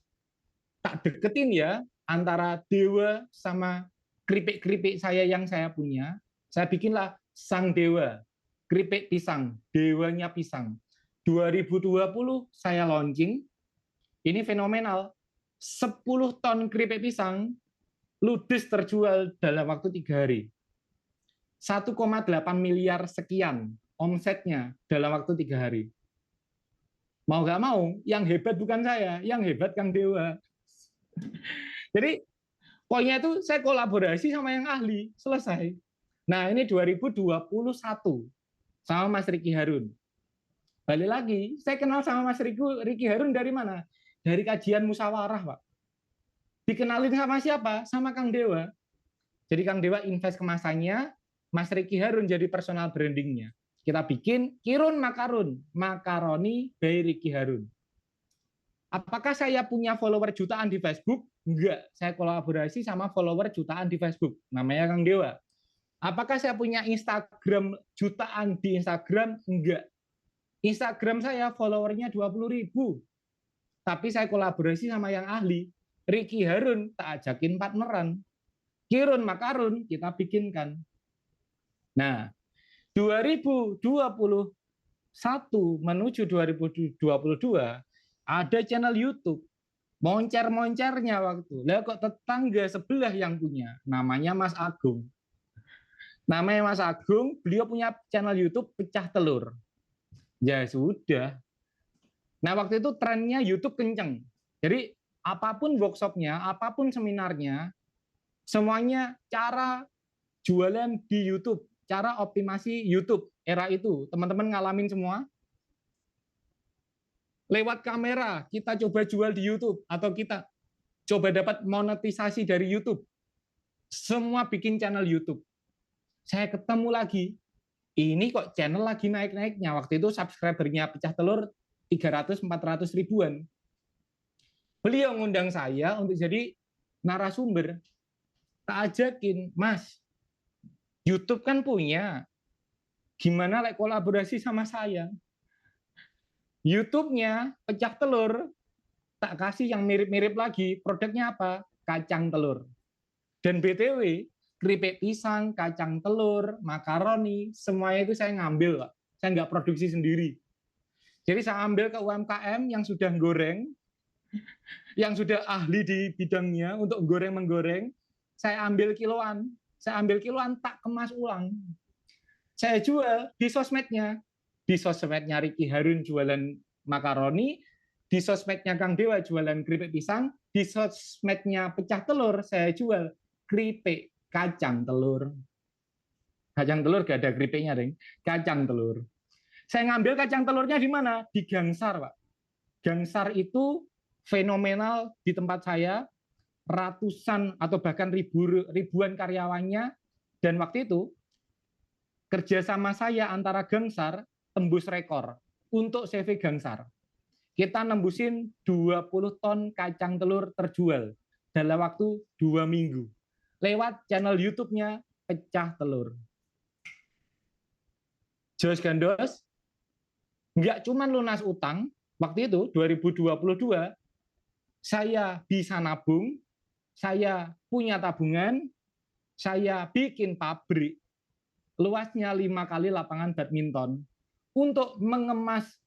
tak deketin ya antara Dewa sama keripik-keripik saya yang saya punya. Saya bikinlah Sang Dewa, keripik pisang, dewanya pisang. 2020 saya launching, ini fenomenal. 10 ton keripik pisang ludes terjual dalam waktu 3 hari. 1,8 miliar sekian omsetnya dalam waktu 3 hari. Mau nggak mau, yang hebat bukan saya, yang hebat Kang Dewa. Jadi poinnya itu saya kolaborasi sama yang ahli, selesai. Nah ini 2021 sama Mas Ricky Harun. Balik lagi, saya kenal sama Mas Ricky Harun dari mana? Dari kajian musyawarah, Pak. Dikenalin sama siapa? Sama Kang Dewa. Jadi Kang Dewa invest kemasannya, Mas Ricky Harun jadi personal brandingnya. Kita bikin Kirun Makarun, makaroni by Ricky Harun. Apakah saya punya follower jutaan di Facebook? Enggak, saya kolaborasi sama follower jutaan di Facebook. Namanya Kang Dewa. Apakah saya punya Instagram jutaan di Instagram? Enggak. Instagram saya followernya 20.000. Tapi saya kolaborasi sama yang ahli. Ricky Harun tak ajakin partneran. Kirun Makarun kita bikinkan. Nah, 2021 menuju 2022 ada channel YouTube. Moncer-moncernya waktu. Lah kok tetangga sebelah yang punya. Namanya Mas Agung. Namanya Mas Agung, beliau punya channel YouTube Pecah Telur. Ya sudah. Nah waktu itu trennya YouTube kenceng. Jadi apapun workshopnya, apapun seminarnya, semuanya cara jualan di YouTube, cara optimasi YouTube era itu. Teman-teman ngalamin semua? Lewat kamera, kita coba jual di YouTube, atau kita coba dapat monetisasi dari YouTube. Semua bikin channel YouTube. Saya ketemu lagi, ini kok channel lagi naik-naiknya. Waktu itu subscribernya Pecah Telur 300-400 ribuan. Beliau ngundang saya untuk jadi narasumber. Tak ajakin, Mas, YouTube kan punya. Gimana like kolaborasi sama saya? YouTube-nya Pecah Telur, tak kasih yang mirip-mirip lagi. Produknya apa? Kacang telur. Dan BTW, keripik pisang, kacang telur, makaroni, semuanya itu saya ngambil, Pak. Saya nggak produksi sendiri. Jadi saya ambil ke UMKM yang sudah goreng, yang sudah ahli di bidangnya untuk goreng-menggoreng, saya ambil kiloan, tak kemas ulang. Saya jual di sosmednya. Di sosmednya Ricky Harun jualan makaroni, di sosmednya Kang Dewa jualan keripik pisang, di sosmednya Pecah Telur saya jual keripik kacang telur. Kacang telur gak ada keripiknya, Deng. Kacang telur. Saya ngambil kacang telurnya di mana? Di Gangsar, Pak. Gangsar itu fenomenal di tempat saya, ratusan atau bahkan ribuan karyawannya, dan waktu itu kerjasama saya antara Gangsar tembus rekor untuk CV Gangsar. Kita nembusin 20 ton kacang telur terjual dalam waktu 2 minggu. Lewat channel YouTube-nya Pecah Telur. Jos Gandos, nggak cuma lunas utang, Waktu itu 2022 saya bisa nabung, saya punya tabungan, saya bikin pabrik luasnya 5 kali lapangan badminton untuk mengemas.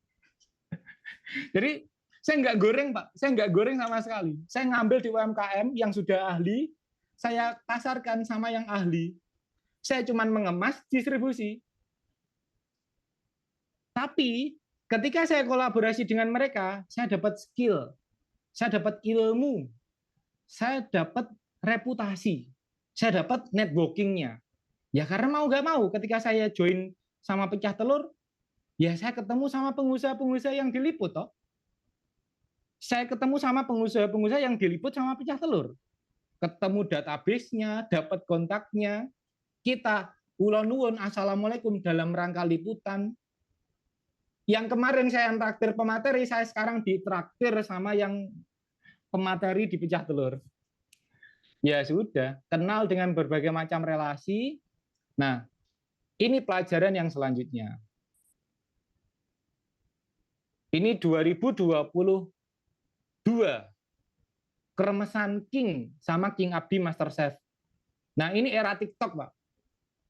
Jadi saya nggak goreng, Pak. Saya nggak goreng sama sekali. Saya ngambil di UMKM yang sudah ahli, saya pasarkan sama yang ahli. Saya cuma mengemas, distribusi. Tapi ketika saya kolaborasi dengan mereka, saya dapat skill, saya dapat ilmu, saya dapat reputasi, saya dapat networking-nya. Ya karena mau nggak mau, ketika saya join sama Pecah Telur, ya saya ketemu sama pengusaha-pengusaha yang diliput, toh. Saya ketemu sama pengusaha-pengusaha yang diliput sama Pecah Telur. Ketemu database-nya, dapat kontaknya, kita kula nuwun assalamualaikum dalam rangka liputan. Yang kemarin saya traktir pemateri, saya sekarang ditraktir sama yang pemateri di Pecah Telur. Ya sudah, kenal dengan berbagai macam relasi. Nah, ini pelajaran yang selanjutnya. Ini 2022. Keremesan King sama King Abdi Masterchef. Nah, ini era TikTok, Pak.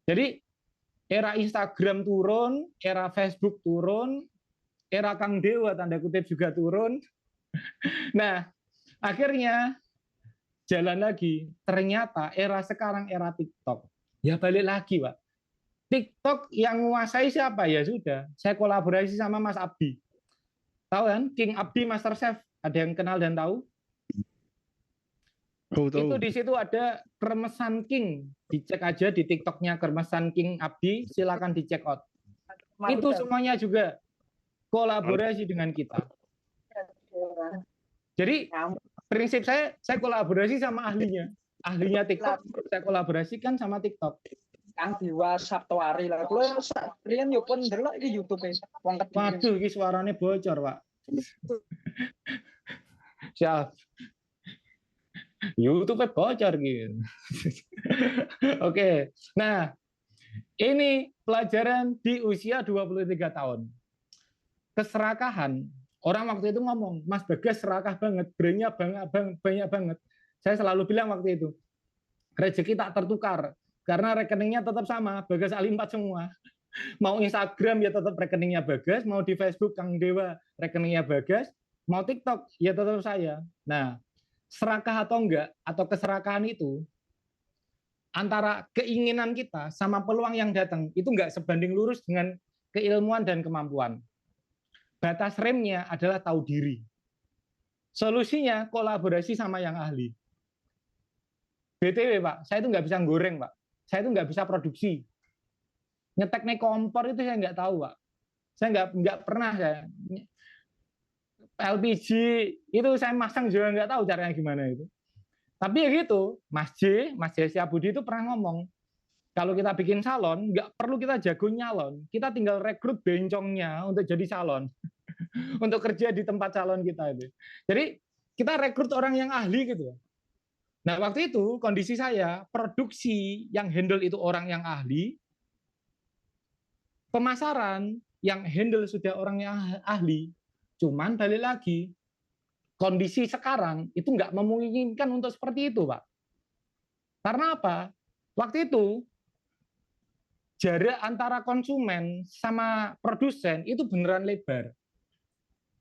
Jadi, era Instagram turun, era Facebook turun, era Kang Dewa tanda kutip juga turun. Nah, akhirnya jalan lagi. Ternyata era sekarang era TikTok. Ya balik lagi, Pak. TikTok yang menguasai siapa? Ya sudah, saya kolaborasi sama Mas Abdi. Tahu kan? King Abdi Masterchef. Ada yang kenal dan tahu? Itu di situ ada Kremesan King. Dicek aja di TikToknya Kremesan King Abdi, silakan dicek out. Itu semuanya juga kolaborasi dengan kita. Jadi prinsip saya kolaborasi sama ahlinya. Ahlinya TikTok, saya kolaborasikan sama TikTok. Kang Dewa Sabtuari lah. Kulo riyen yo pun ndelok iki YouTube-e wong Kediri. Waduh, iki suarane bocor, Pak. Siap. YouTube bocor gitu. Oke. Nah, ini pelajaran di usia 23 tahun. Keserakahan. Orang waktu itu ngomong, Mas Bagas serakah banget, brandnya banyak banget. Saya selalu bilang waktu itu, rezeki tak tertukar. Karena rekeningnya tetap sama, Bagas Ali 4 semua. Mau Instagram ya tetap rekeningnya Bagas, mau di Facebook Kang Dewa rekeningnya Bagas, mau TikTok ya tetap saya. Nah, serakah atau enggak, atau keserakahan itu, antara keinginan kita sama peluang yang datang, itu enggak sebanding lurus dengan keilmuan dan kemampuan. Batas remnya adalah tahu diri. Solusinya kolaborasi sama yang ahli. BTW Pak, saya itu nggak bisa goreng Pak. Saya itu nggak bisa produksi. Nyetek nih kompor itu saya nggak tahu Pak. Saya nggak pernah saya. LPG itu saya masang juga nggak tahu caranya gimana itu. Tapi ya gitu, Mas J Syabudi itu pernah ngomong, kalau kita bikin salon, nggak perlu kita jago nyalon. Kita tinggal rekrut bencongnya untuk jadi salon. Untuk kerja di tempat calon kita itu. Jadi kita rekrut orang yang ahli gitu. Nah waktu itu kondisi saya produksi yang handle itu orang yang ahli, pemasaran yang handle sudah orang yang ahli. Cuman balik lagi kondisi sekarang itu nggak memungkinkan untuk seperti itu, Pak. Karena apa? Waktu itu jarak antara konsumen sama produsen itu beneran lebar.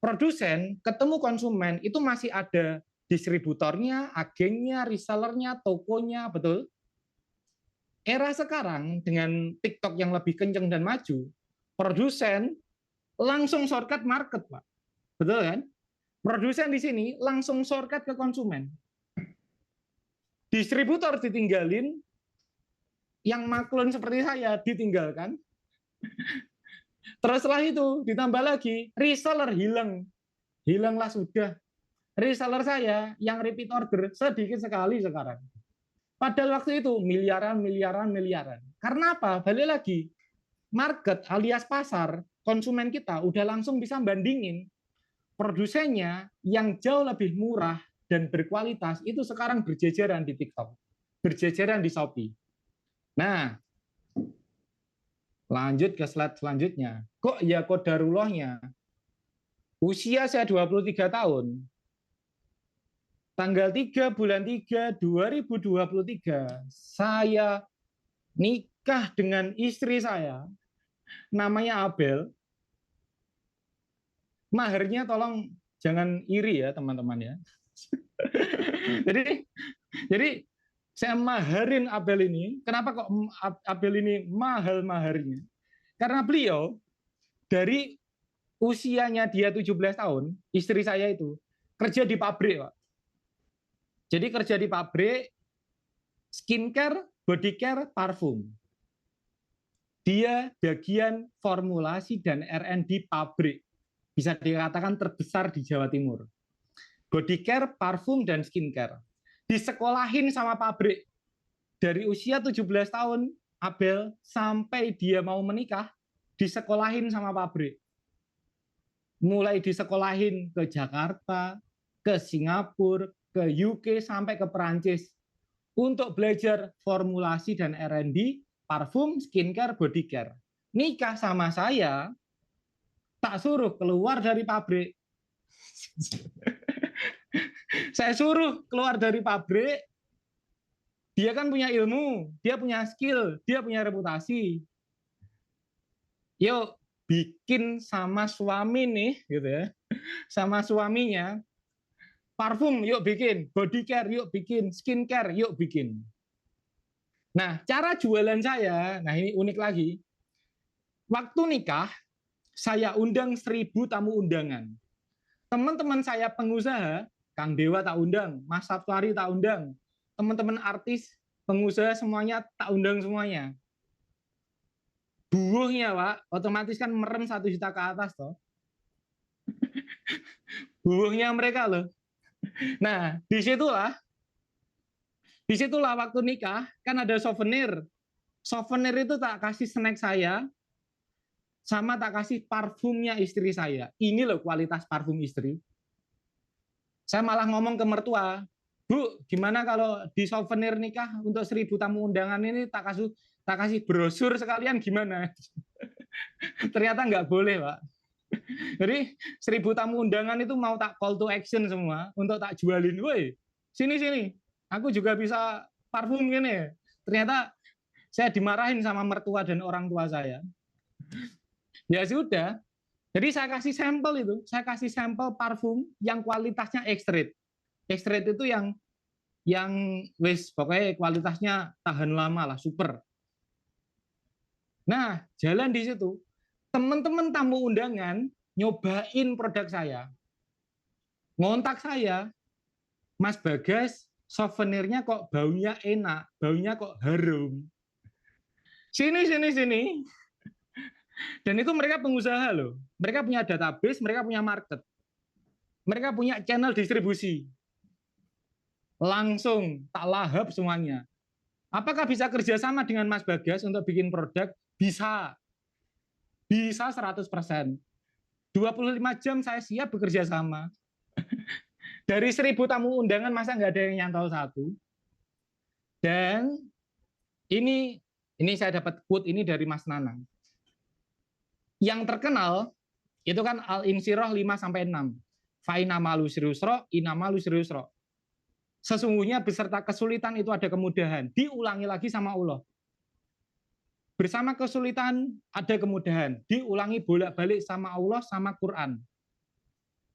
Produsen ketemu konsumen itu masih ada distributornya, agennya, resellernya, tokonya, betul? Era sekarang dengan TikTok yang lebih kenceng dan maju, produsen langsung shortcut market, Pak. Betul kan? Produsen di sini langsung shortcut ke konsumen. Distributor ditinggalin, yang maklun seperti saya ditinggalkan. Terus setelah itu ditambah lagi, reseller hilang. Hilanglah sudah. Reseller saya yang repeat order sedikit sekali sekarang. Padahal waktu itu miliaran. Karena apa? Balik lagi, market alias pasar, konsumen kita udah langsung bisa bandingin produsennya yang jauh lebih murah dan berkualitas itu sekarang berjejeran di TikTok, berjejeran di Shopee. Nah, lanjut ke slide selanjutnya. Kok ya kodarullahnya Usia saya 23 tahun. Tanggal 3 bulan 3 2023, saya nikah dengan istri saya, namanya Abel. Maharnya tolong jangan iri ya teman-teman ya. jadi saya maharin Abel ini. Kenapa kok Abel ini mahal maharnya? Karena beliau dari usianya dia 17 tahun, istri saya itu kerja di pabrik, Pak. Jadi kerja di pabrik, skincare, body care, parfum. Dia bagian formulasi dan R&D pabrik. Bisa dikatakan terbesar di Jawa Timur. Body care, parfum, dan skincare. Disekolahin sama pabrik. Dari usia 17 tahun, Abel, sampai dia mau menikah, disekolahin sama pabrik. Mulai disekolahin ke Jakarta, ke Singapura, ke UK, sampai ke Perancis. Untuk belajar formulasi dan R&D, parfum, skincare, body care. Nikah sama saya, tak suruh keluar dari pabrik. Saya suruh keluar dari pabrik. Dia kan punya ilmu, dia punya skill, dia punya reputasi. Yuk bikin sama suami nih, gitu ya, sama suaminya. Parfum yuk bikin, body care yuk bikin, skincare yuk bikin. Nah, cara jualan saya, nah ini unik lagi. Waktu nikah, saya undang 1.000 tamu undangan. Teman-teman saya pengusaha, Kang Dewa tak undang, Mas Saptari tak undang, teman-teman artis, pengusaha semuanya tak undang semuanya. Buuhnya, Pak, otomatis kan merem 1 juta ke atas toh. Buuhnya mereka loh. Nah, disitulah waktu nikah kan ada souvenir. Souvenir itu tak kasih snack saya, sama tak kasih parfumnya istri saya. Ini loh kualitas parfum istri. Saya malah ngomong ke mertua, Bu, gimana kalau di souvenir nikah untuk 1.000 tamu undangan ini tak kasih brosur sekalian gimana? Ternyata nggak boleh, Pak. Jadi 1.000 tamu undangan itu mau tak call to action semua untuk tak jualin. Woi, sini, aku juga bisa parfum gini. Ternyata saya dimarahin sama mertua dan orang tua saya. Ya sudah. Jadi saya kasih sampel itu, saya kasih sampel parfum yang kualitasnya ekstret. Ekstret itu yang wis pokoknya kualitasnya tahan lama lah, super. Nah, jalan di situ. Teman-teman tamu undangan nyobain produk saya. Ngontak saya, Mas Bagas, souvenirnya kok baunya enak, baunya kok harum. Sini. Dan itu mereka pengusaha loh. Mereka punya database, mereka punya market. Mereka punya channel distribusi. Langsung tak lahap semuanya. Apakah bisa kerjasama dengan Mas Bagas untuk bikin produk? Bisa. Bisa 100%. 25 jam saya siap bekerja sama. Dari 1.000 tamu undangan masa nggak ada yang nyantol satu. Dan ini saya dapat quote ini dari Mas Nanang. Yang terkenal itu kan Al-Insyirah 5-6. Fa'ina malu sirusro, ina malu sirusro. Sesungguhnya beserta kesulitan itu ada kemudahan. Diulangi lagi sama Allah. Bersama kesulitan ada kemudahan. Diulangi bolak-balik sama Allah, sama Quran.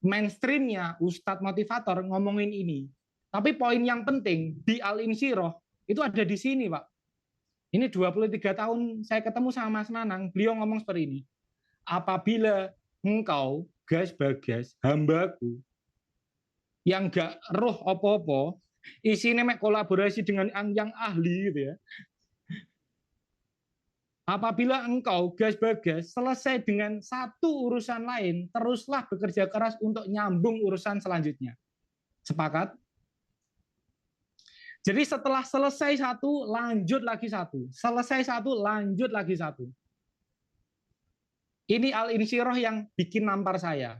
Mainstreamnya Ustadz motivator ngomongin ini. Tapi poin yang penting di Al-Insyirah itu ada di sini, Pak. Ini 23 tahun saya ketemu sama Mas Nanang, beliau ngomong seperti ini. Apabila engkau, Bagas, hambaku, yang gak roh apa-apa, isinya kolaborasi dengan yang ahli gitu ya. Apabila engkau, Bagas, selesai dengan satu urusan lain, teruslah bekerja keras untuk nyambung urusan selanjutnya. Sepakat? Jadi setelah selesai satu, lanjut lagi satu. Selesai satu, lanjut lagi satu. Ini Al-Insyirah yang bikin nampar saya.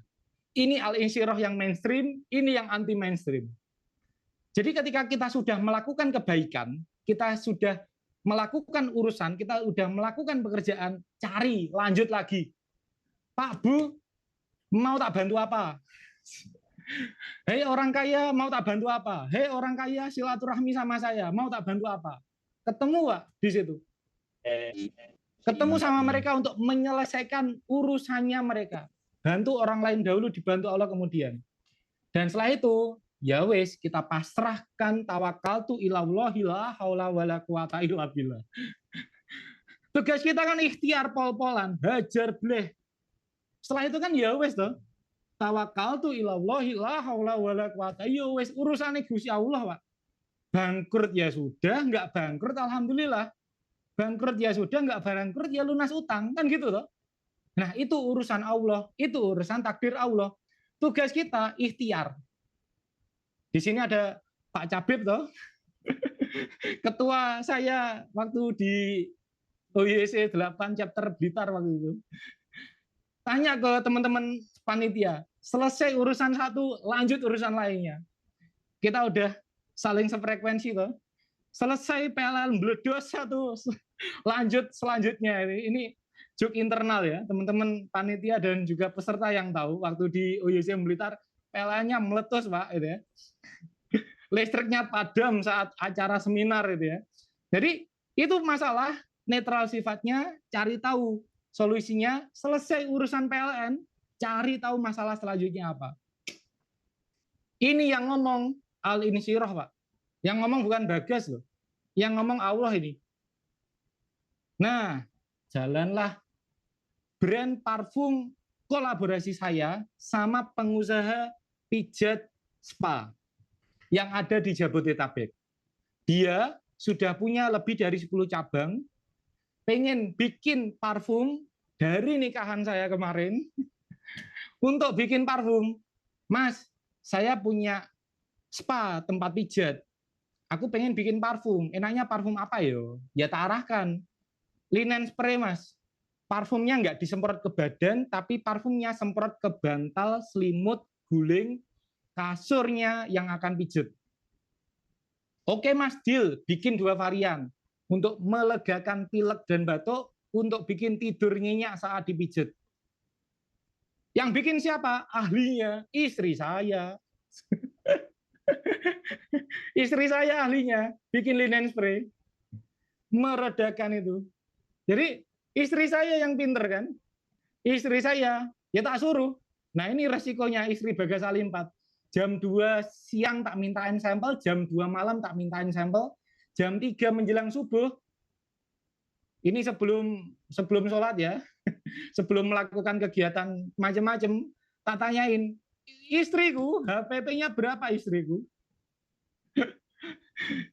Ini Al-Insyirah yang mainstream, ini yang anti mainstream. Jadi ketika kita sudah melakukan kebaikan, kita sudah melakukan urusan, kita sudah melakukan pekerjaan, cari, lanjut lagi. Pak Bu, mau tak bantu apa? Hei orang kaya, mau tak bantu apa? Hei orang kaya, silaturahmi sama saya, mau tak bantu apa? Ketemu Pak di situ. Ketemu sama mereka untuk menyelesaikan urusannya mereka. Bantu orang lain dahulu, dibantu Allah kemudian. Dan setelah itu, ya wes kita pasrahkan tawakaltu ilallahi la haula wala quwata illa billah. Tugas kita kan ikhtiar pol-polan, hajar bleh. Setelah itu kan ya wes toh. Tawakaltu ilallahi la haula wala quwata. Ya wes urusane Gusti Allah, Pak. Bangkrut ya sudah, enggak bangkrut alhamdulillah. Bangkrut ya sudah, enggak bangkrut ya lunas utang, kan gitu toh. Nah, itu urusan Allah, itu urusan takdir Allah. Tugas kita ikhtiar. Di sini ada Pak Cabib toh. Ketua saya waktu di OYC 8 chapter Blitar waktu itu. Tanya ke teman-teman panitia, selesai urusan satu, lanjut urusan lainnya. Kita udah saling sefrekuensi toh. Selesai PLN bledos satu, lanjut selanjutnya. Ini joke internal ya, teman-teman panitia dan juga peserta yang tahu waktu di OYC Blitar PLN-nya meletus Pak, itu ya. Listriknya padam saat acara seminar itu ya. Jadi itu masalah netral sifatnya, cari tahu solusinya, selesai urusan PLN, cari tahu masalah selanjutnya apa. Ini yang ngomong Al-Insyirah Pak. Yang ngomong bukan Bagas loh. Yang ngomong Allah ini. Nah, jalanlah brand parfum kolaborasi saya sama pengusaha pijat spa yang ada di Jabodetabek. Dia sudah punya lebih dari 10 cabang, pengen bikin parfum dari nikahan saya kemarin untuk bikin parfum. Mas, saya punya spa, tempat pijat. Aku pengen bikin parfum. Enaknya parfum apa yo? Ya tak arahkan. Linen spray, Mas. Parfumnya nggak disemprot ke badan, tapi parfumnya semprot ke bantal, selimut, guling, kasurnya yang akan pijat. Oke Mas, deal. Bikin 2 varian. Untuk melegakan pilek dan batuk, untuk bikin tidur nyenyak saat dipijat. Yang bikin siapa? Ahlinya, istri saya. Istri saya ahlinya, bikin linen spray. Meredakan itu. Jadi istri saya yang pinter kan? Istri saya, ya tak suruh. Nah ini resikonya istri Bagas Ali 4. Jam 2 siang tak mintain sampel, jam 2 malam tak mintain sampel, jam 3 menjelang subuh, ini sebelum sholat ya, sebelum melakukan kegiatan macam-macam, tak tanyain, istriku, HPP-nya berapa istriku?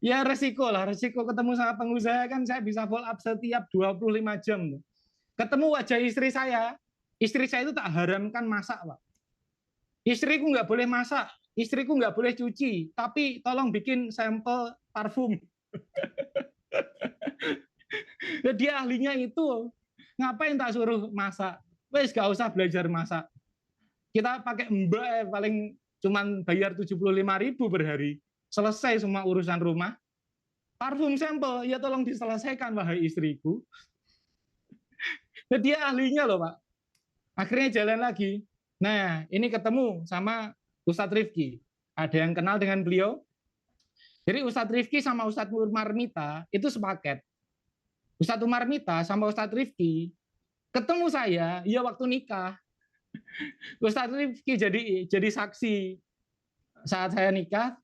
Ya resiko lah, resiko ketemu sama pengusaha kan saya bisa follow up setiap 25 jam. Ketemu wajah istri saya itu tak haramkan masak, Pak. Istriku nggak boleh masak, istriku nggak boleh cuci, tapi tolong bikin sampel parfum. Dia ahlinya itu, ngapain tak suruh masak? Wes gak usah belajar masak. Kita pakai mbak paling cuman bayar 75.000 per hari. Selesai semua urusan rumah. Parfum sampel, ya tolong diselesaikan wahai istriku. Dia ahlinya loh Pak. Akhirnya jalan lagi. Nah, ini ketemu sama Ustadz Rifki. Ada yang kenal dengan beliau? Jadi Ustadz Rifki sama Ustadz Umar Mita itu sepaket. Ustadz Umar Mita sama Ustadz Rifki ketemu saya, ya waktu nikah. Ustadz Rifki jadi saksi saat saya nikah,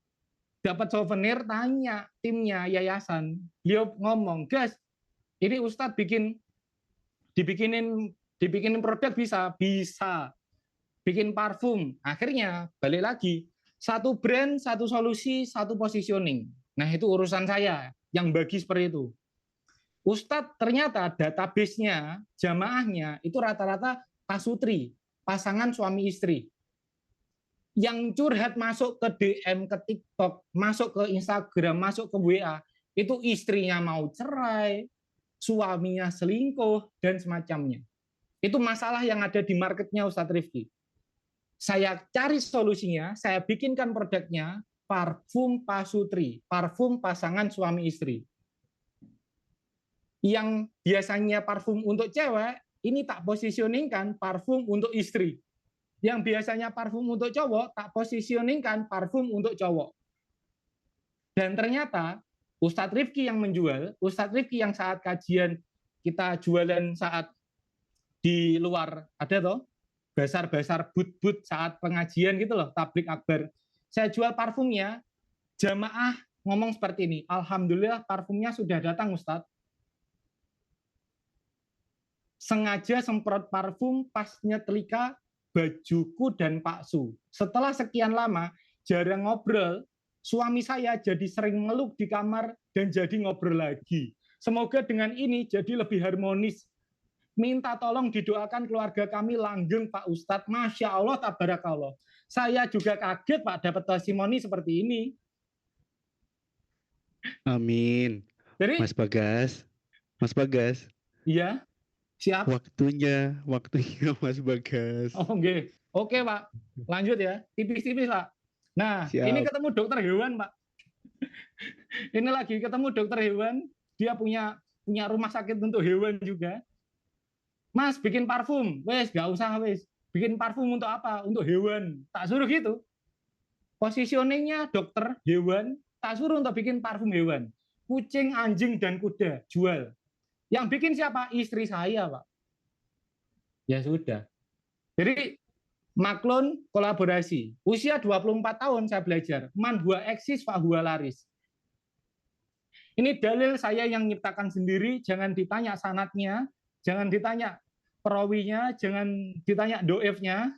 dapat souvenir, tanya timnya yayasan. Beliau ngomong, "Gas, ini Ustadz dibikinin produk bisa. Bikin parfum." Akhirnya balik lagi, satu brand, satu solusi, satu positioning. Nah, itu urusan saya yang bagi seperti itu. Ustadz ternyata database-nya, jamaahnya itu rata-rata pasutri, pasangan suami istri. Yang curhat masuk ke DM, ke TikTok, masuk ke Instagram, masuk ke WA, itu istrinya mau cerai, suaminya selingkuh, dan semacamnya. Itu masalah yang ada di marketnya Ustadz Rifki. Saya cari solusinya, saya bikinkan produknya, parfum pasutri, parfum pasangan suami istri. Yang biasanya parfum untuk cewek, ini tak positioningkan parfum untuk istri. yang biasanya parfum untuk cowok, tak positioningkan parfum untuk cowok. Dan ternyata Ustadz Rifki yang menjual, Ustadz Rifki yang saat kajian kita jualan saat di luar, ada toh, basar-basar but-but saat pengajian gitu loh, tablik akbar. Saya jual parfumnya, jamaah ngomong seperti ini, alhamdulillah parfumnya sudah datang Ustadz. Sengaja semprot parfum pas nyetrika bajuku dan Pak Su. Setelah sekian lama jarang ngobrol, suami saya jadi sering meluk di kamar dan jadi ngobrol lagi. Semoga dengan ini jadi lebih harmonis. Minta tolong didoakan keluarga kami langgeng Pak Ustadz. Masya Allah, tabarakallah. Saya juga kaget Pak dapat testimoni seperti ini. Amin. Jadi, Mas Bagas, iya, siap. waktunya Mas Bagas. Oh, oke. Oke, Pak. Lanjut ya. Tipis-tipis, Pak. Nah, Siap. ini ketemu dokter hewan, Pak. Ini lagi ketemu dokter hewan. Dia punya rumah sakit untuk hewan juga. Mas, bikin parfum. Wes, gak usah, wes. Bikin parfum untuk apa? Untuk hewan. Tak suruh gitu. Positioningnya dokter hewan, tak suruh untuk bikin parfum hewan. Kucing, anjing, dan kuda. Jual. Yang bikin siapa? Istri saya, Pak. Ya sudah. Jadi maklun kolaborasi. Usia 24 tahun saya belajar. Man huwa eksis fa huwa laris. Ini dalil saya yang nyiptakan sendiri, jangan ditanya sanatnya, jangan ditanya perawinya, jangan ditanya doefnya.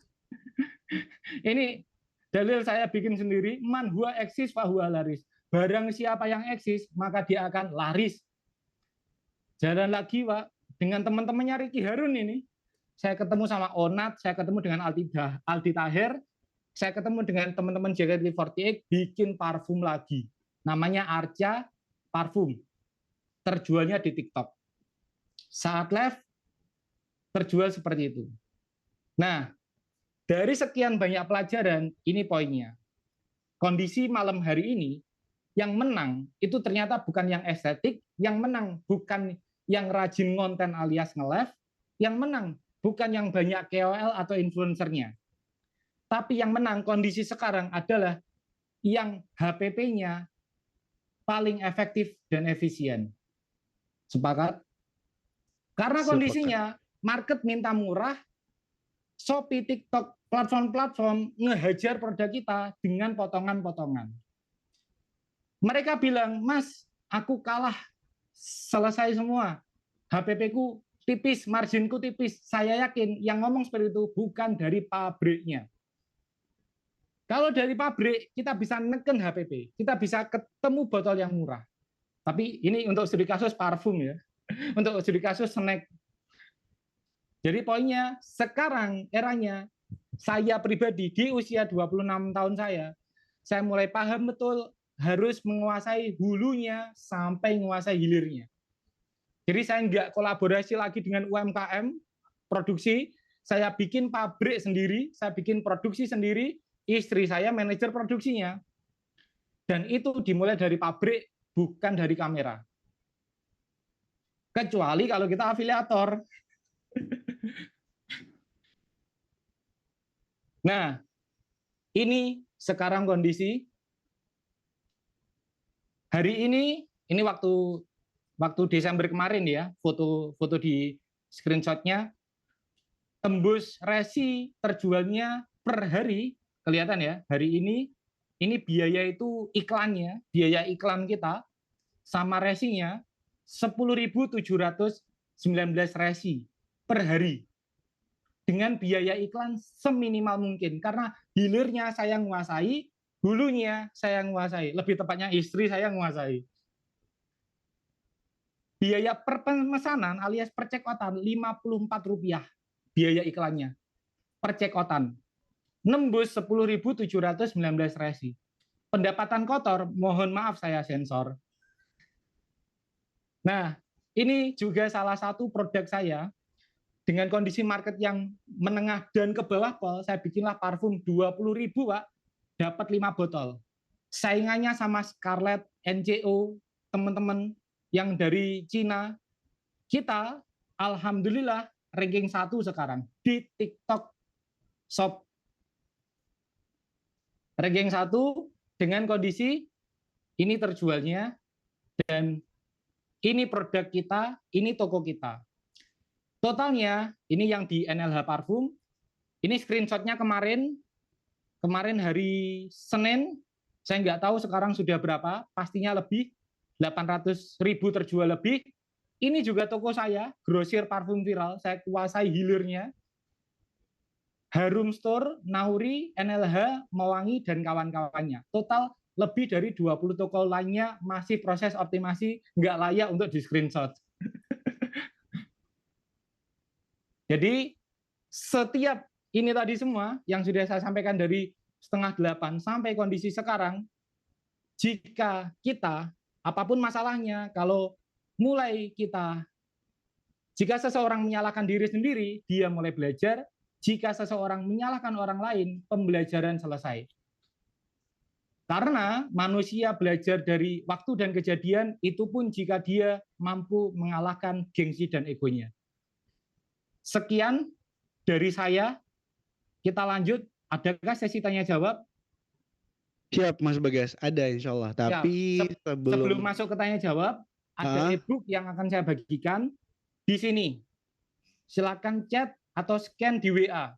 Ini dalil saya bikin sendiri, man huwa eksis fa huwa laris. Barang siapa yang eksis, maka dia akan laris. Jalan lagi, Pak, dengan teman-temannya Ricky Harun ini. Saya ketemu sama Onat, saya ketemu dengan Aldi Tahir, saya ketemu dengan teman-teman JKT48 bikin parfum lagi. Namanya Arca Parfum. Terjualnya di TikTok. Saat live terjual seperti itu. Nah, dari sekian banyak pelajaran, ini poinnya. Kondisi malam hari ini yang menang itu ternyata bukan yang estetik, yang menang bukan yang rajin konten alias nge-live, yang menang bukan yang banyak KOL atau influencernya. Tapi yang menang kondisi sekarang adalah yang HPP-nya paling efektif dan efisien. Sepakat? Karena kondisinya market minta murah, Shopee, TikTok, platform-platform ngehajar produk kita dengan potongan-potongan. Mereka bilang, Mas, aku kalah, selesai semua. HPP-ku tipis, marginku tipis. Saya yakin yang ngomong seperti itu bukan dari pabriknya. Kalau dari pabrik, kita bisa neken HPP. Kita bisa ketemu botol yang murah. Tapi ini untuk studi kasus parfum ya. Untuk studi kasus snack. Jadi poinnya, sekarang eranya, saya pribadi di usia 26 tahun saya mulai paham betul harus menguasai hulunya sampai menguasai hilirnya. Jadi saya nggak kolaborasi lagi dengan UMKM, produksi, saya bikin pabrik sendiri, saya bikin produksi sendiri, istri saya manajer produksinya. Dan itu dimulai dari pabrik, bukan dari kamera. Kecuali kalau kita afiliator. Nah, ini sekarang kondisi. Hari ini waktu Desember kemarin ya, foto di screenshotnya, tembus resi terjualnya per hari, kelihatan ya, hari ini biaya itu iklannya, biaya iklan kita sama resinya 10.719 resi per hari. Dengan biaya iklan seminimal mungkin, karena hilirnya saya menguasai, hulunya saya menguasai, lebih tepatnya istri saya menguasai. Biaya per pemesanan alias percekotan Rp54 biaya iklannya. Percekotan. Nembus 10.719 resi. Pendapatan kotor, mohon maaf saya sensor. Nah, ini juga salah satu produk saya dengan kondisi market yang menengah dan ke bawah pol, saya bikinlah parfum 20.000, Pak, dapat 5 botol. Saingannya sama Scarlett, NCO, teman-teman yang dari Cina. Kita alhamdulillah ranking 1 sekarang di TikTok Shop Ranking 1 dengan kondisi ini terjualnya dan ini produk kita, ini toko kita. Totalnya ini yang di NLH Parfum. Ini screenshotnya kemarin hari Senin. Saya nggak tahu sekarang sudah berapa, pastinya lebih 800.000 terjual lebih. Ini juga toko saya, grosir parfum viral, saya kuasai hilirnya. Harum Store, Nauri, NLH, Mewangi, dan kawan-kawannya. Total lebih dari 20 toko lainnya masih proses optimasi, nggak layak untuk di screenshot. Jadi setiap ini tadi semua yang sudah saya sampaikan dari 7:30 sampai kondisi sekarang, jika kita, apapun masalahnya, kalau mulai jika seseorang menyalahkan diri sendiri, dia mulai belajar. Jika seseorang menyalahkan orang lain, pembelajaran selesai. Karena manusia belajar dari waktu dan kejadian, itu pun jika dia mampu mengalahkan gengsi dan egonya. Sekian dari saya. Kita lanjut. Adakah sesi tanya jawab? Siap Mas Bagas, ada insya Allah. Tapi sebelum masuk ke tanya jawab, ada e-book yang akan saya bagikan di sini. Silakan chat atau scan di WA.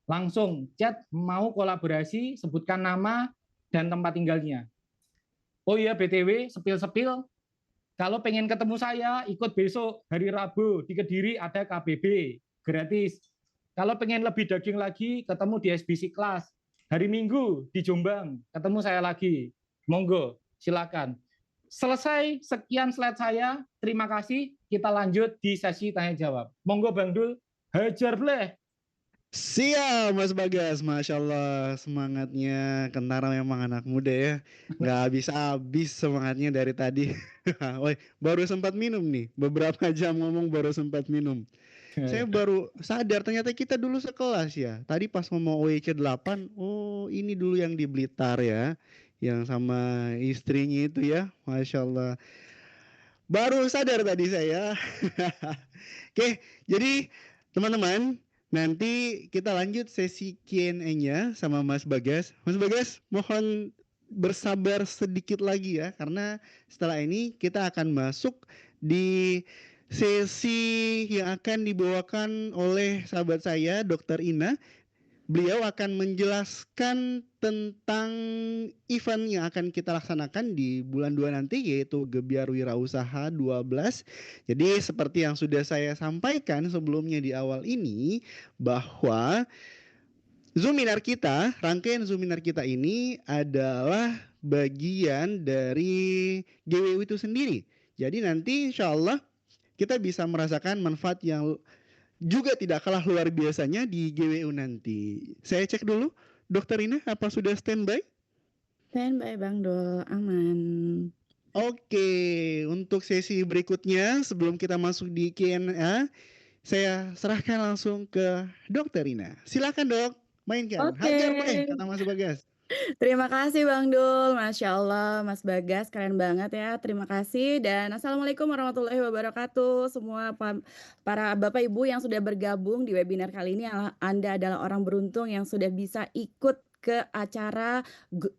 Langsung chat mau kolaborasi, sebutkan nama dan tempat tinggalnya. Oh iya, BTW, sepil-sepil. Kalau pengen ketemu saya, ikut besok hari Rabu di Kediri ada KBB gratis. Kalau pengen lebih daging lagi, ketemu di SBC Class. Hari Minggu di Jombang, ketemu saya lagi. Monggo, silakan. Selesai sekian slide saya. Terima kasih. Kita lanjut di sesi tanya jawab. Monggo Bang Dul, hajar bleh. Siap Mas Bagas, Masya Allah semangatnya kentara memang anak muda ya. Nggak habis semangatnya dari tadi. Baru sempat minum nih, beberapa jam ngomong baru sempat minum. Saya baru sadar ternyata kita dulu sekelas ya. Tadi pas ngomong OEC 8, oh ini dulu yang di Blitar ya. Yang sama istrinya itu ya, Masya Allah. Baru sadar tadi saya. Oke, jadi teman-teman, nanti kita lanjut sesi Q&A-nya sama Mas Bagas. Mas Bagas, mohon bersabar sedikit lagi ya, karena setelah ini kita akan masuk di sesi yang akan dibawakan oleh sahabat saya, Dr. Ina. Beliau akan menjelaskan tentang event yang akan kita laksanakan di bulan 2 nanti, yaitu Gebyar Wirausaha 12. Jadi seperti yang sudah saya sampaikan sebelumnya di awal ini, bahwa Zoominar kita, rangkaian Zoominar kita ini adalah bagian dari GWU itu sendiri. Jadi nanti insya Allah kita bisa merasakan manfaat yang juga tidak kalah luar biasanya di GWU nanti. Saya cek dulu, Dokter Ina, apa sudah standby? Standby Bang Dul, aman. Oke, untuk sesi berikutnya sebelum kita masuk di Q&A, saya serahkan langsung ke Dokter Ina. Silakan Dok, mainkan. Hajar boleh, kata Mas Bagas. Terima kasih Bang Dul, Masya Allah Mas Bagas, keren banget ya, terima kasih. Dan Assalamualaikum warahmatullahi wabarakatuh. Semua para Bapak Ibu yang sudah bergabung di webinar kali ini, Anda adalah orang beruntung yang sudah bisa ikut ke acara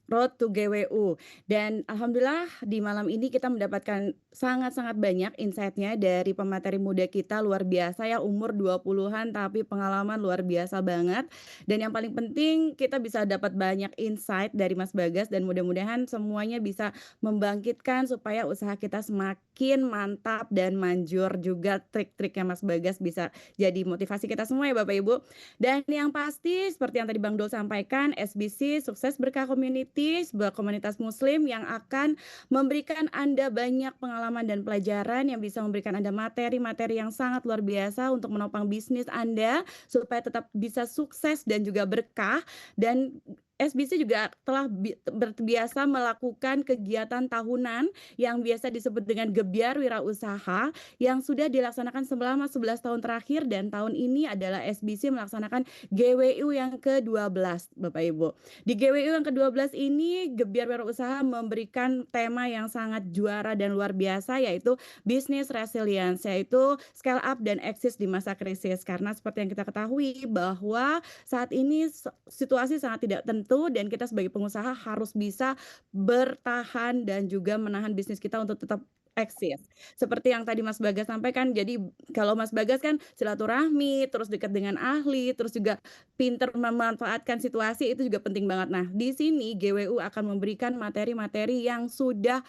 Road to GWU. Dan alhamdulillah di malam ini kita mendapatkan sangat-sangat banyak insight-nya dari pemateri muda kita, luar biasa ya, umur 20-an tapi pengalaman luar biasa banget. Dan yang paling penting kita bisa dapat banyak insight dari Mas Bagas, dan mudah-mudahan semuanya bisa membangkitkan supaya usaha kita semakin mantap dan manjur, juga trik-triknya Mas Bagas bisa jadi motivasi kita semua ya Bapak Ibu. Dan yang pasti seperti yang tadi Bang Dul sampaikan, SBC Sukses Berkah Community, sebuah komunitas muslim yang akan memberikan Anda banyak pengalaman dan pelajaran yang bisa memberikan Anda materi-materi yang sangat luar biasa untuk menopang bisnis Anda supaya tetap bisa sukses dan juga berkah. Dan SBC juga telah terbiasa melakukan kegiatan tahunan yang biasa disebut dengan Gebyar Wirausaha yang sudah dilaksanakan selama 11 tahun terakhir, dan tahun ini adalah SBC melaksanakan GWU yang ke-12 Bapak Ibu. Di GWU yang ke-12 ini Gebyar Wirausaha memberikan tema yang sangat juara dan luar biasa, yaitu Business Resilience, yaitu scale up dan eksis di masa krisis. Karena seperti yang kita ketahui bahwa saat ini situasi sangat tidak tentu tertentu dan kita sebagai pengusaha harus bisa bertahan dan juga menahan bisnis kita untuk tetap eksis. Seperti yang tadi Mas Bagas sampaikan, jadi kalau Mas Bagas kan silaturahmi, terus dekat dengan ahli, terus juga pinter memanfaatkan situasi itu juga penting banget. Nah, di sini GWU akan memberikan materi-materi yang sudah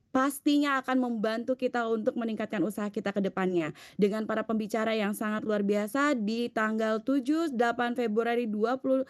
pastinya akan membantu kita untuk meningkatkan usaha kita ke depannya. Dengan para pembicara yang sangat luar biasa di tanggal 7, 8 Februari 2026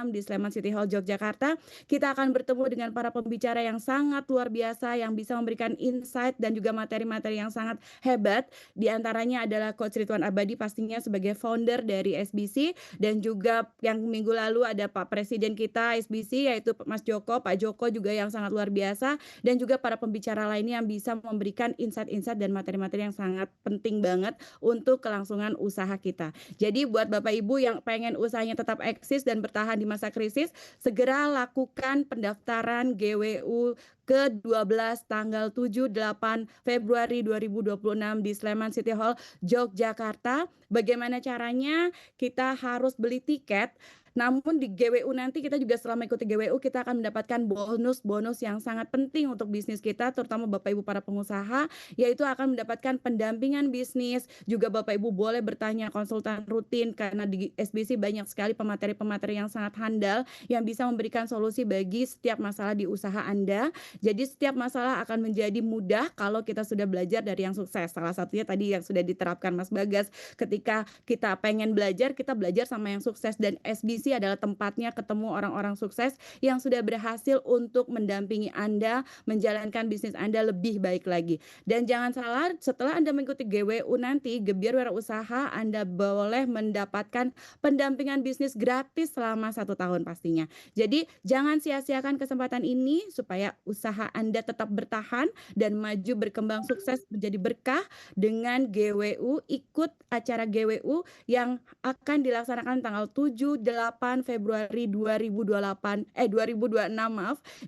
di Sleman City Hall Yogyakarta, kita akan bertemu dengan para pembicara yang sangat luar biasa yang bisa memberikan insight dan juga materi-materi yang sangat hebat. Di antaranya adalah Coach Ridwan Abadi pastinya sebagai founder dari SBC, dan juga yang minggu lalu ada Pak Presiden kita SBC yaitu Mas Joko, Pak Joko juga yang sangat luar biasa, dan juga para pembicara lainnya yang bisa memberikan insight-insight dan materi-materi yang sangat penting banget untuk kelangsungan usaha kita. Jadi buat Bapak Ibu yang pengen usahanya tetap eksis dan bertahan di masa krisis, segera lakukan pendaftaran GWU ke-12 tanggal 7-8 Februari 2026 di Sleman City Hall Yogyakarta. Bagaimana caranya? Kita harus beli tiket. Namun di GWU nanti kita juga selama ikuti GWU kita akan mendapatkan bonus-bonus yang sangat penting untuk bisnis kita, terutama Bapak Ibu para pengusaha, yaitu akan mendapatkan pendampingan bisnis. Juga Bapak Ibu boleh bertanya konsultan rutin karena di SBC banyak sekali pemateri-pemateri yang sangat handal yang bisa memberikan solusi bagi setiap masalah di usaha Anda. Jadi setiap masalah akan menjadi mudah kalau kita sudah belajar dari yang sukses. Salah satunya tadi yang sudah diterapkan Mas Bagas, ketika kita pengen belajar, kita belajar sama yang sukses, dan SBC adalah tempatnya ketemu orang-orang sukses yang sudah berhasil untuk mendampingi Anda menjalankan bisnis Anda lebih baik lagi. Dan jangan salah, setelah Anda mengikuti GWU nanti, Gebyar Wirausaha, Anda boleh mendapatkan pendampingan bisnis gratis selama 1 tahun pastinya. Jadi jangan sia-siakan kesempatan ini supaya usaha Anda tetap bertahan dan maju, berkembang, sukses, menjadi berkah dengan GWU. Ikut acara GWU yang akan dilaksanakan tanggal 7-8 Februari 2026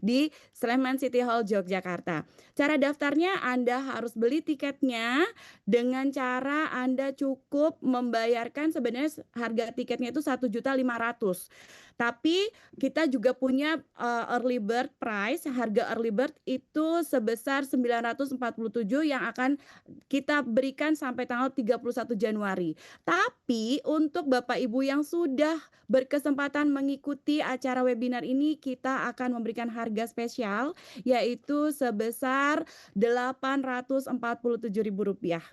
di Sleman City Hall Yogyakarta. Cara daftarnya Anda harus beli tiketnya dengan cara Anda cukup membayarkan, sebenarnya harga tiketnya itu 1.500.000. Tapi kita juga punya early bird price, harga early bird itu sebesar 947 yang akan kita berikan sampai tanggal 31 Januari. Tapi untuk Bapak Ibu yang sudah berkesempatan mengikuti acara webinar ini, kita akan memberikan harga spesial yaitu sebesar Rp847.000.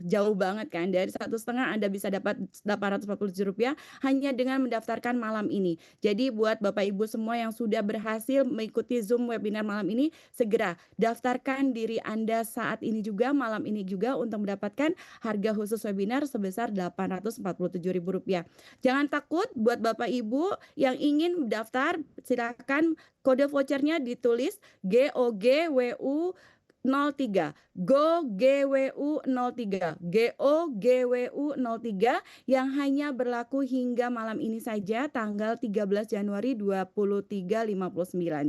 Jauh banget kan, dari 1,5 Anda bisa dapat Rp847 hanya dengan mendaftarkan malam ini. Jadi buat Bapak Ibu semua yang sudah berhasil mengikuti Zoom webinar malam ini, segera daftarkan diri Anda saat ini juga, malam ini juga, untuk mendapatkan harga khusus webinar sebesar Rp847.000. Jangan takut buat Bapak Ibu yang ingin mendaftar, silakan kode vouchernya ditulis GOGWU 03, GOGWU 03, GOGWU 03 yang hanya berlaku hingga malam ini saja tanggal 13 Januari 23.59.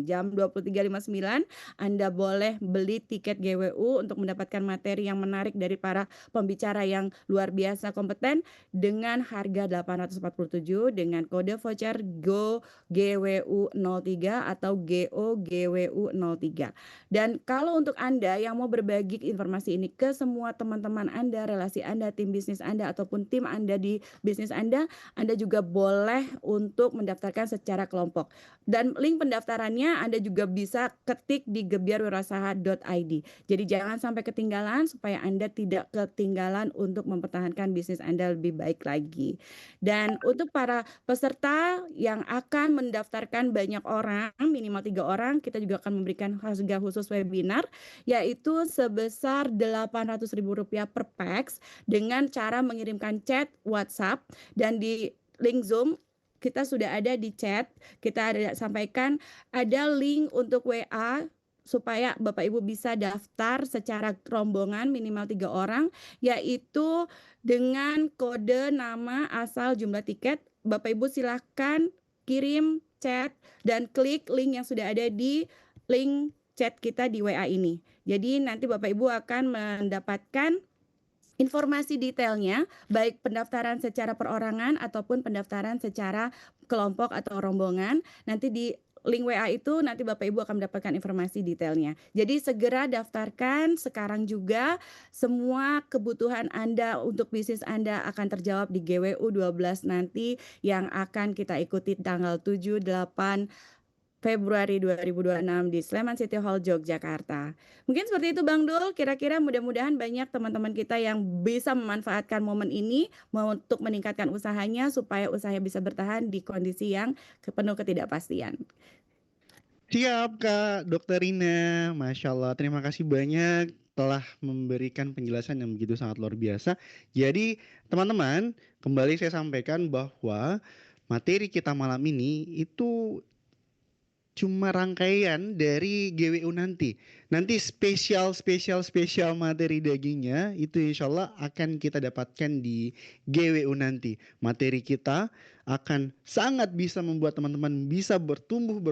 Jam 23.59 Anda boleh beli tiket GWU untuk mendapatkan materi yang menarik dari para pembicara yang luar biasa kompeten dengan harga 847 dengan kode voucher GOGWU 03 atau GOGWU 03. Dan kalau untuk Anda yang mau berbagi informasi ini ke semua teman-teman Anda, relasi Anda, tim bisnis Anda, ataupun tim Anda di bisnis Anda juga boleh untuk mendaftarkan secara kelompok. Dan link pendaftarannya Anda juga bisa ketik di gebyarwirausaha.id. Jadi jangan sampai ketinggalan supaya Anda tidak ketinggalan untuk mempertahankan bisnis Anda lebih baik lagi. Dan untuk para peserta yang akan mendaftarkan banyak orang, minimal 3 orang, kita juga akan memberikan harga khusus webinar yaitu sebesar Rp800.000 per pax dengan cara mengirimkan chat WhatsApp, dan di link Zoom kita sudah ada di chat, kita ada sampaikan ada link untuk WA supaya Bapak Ibu bisa daftar secara rombongan minimal 3 orang, yaitu dengan kode nama asal jumlah tiket. Bapak Ibu silakan kirim chat dan klik link yang sudah ada di link chat kita di WA ini. Jadi nanti Bapak Ibu akan mendapatkan informasi detailnya, baik pendaftaran secara perorangan ataupun pendaftaran secara kelompok atau rombongan, nanti di link WA itu nanti Bapak Ibu akan mendapatkan informasi detailnya. Jadi segera daftarkan sekarang juga, semua kebutuhan Anda untuk bisnis Anda akan terjawab di GWU 12 nanti yang akan kita ikuti tanggal 7, 8 Februari 2026 di Sleman City Hall, Yogyakarta. Mungkin seperti itu Bang Dul, kira-kira mudah-mudahan banyak teman-teman kita yang bisa memanfaatkan momen ini untuk meningkatkan usahanya supaya usahanya bisa bertahan di kondisi yang penuh ketidakpastian. Siap Kak Dokter Rina, Masya Allah, terima kasih banyak telah memberikan penjelasan yang begitu sangat luar biasa. Jadi teman-teman, kembali saya sampaikan bahwa materi kita malam ini itu cuma rangkaian dari GWU nanti. Nanti spesial materi dagingnya itu insya Allah akan kita dapatkan di GWU nanti. Materi kita akan sangat bisa membuat teman-teman bisa bertumbuh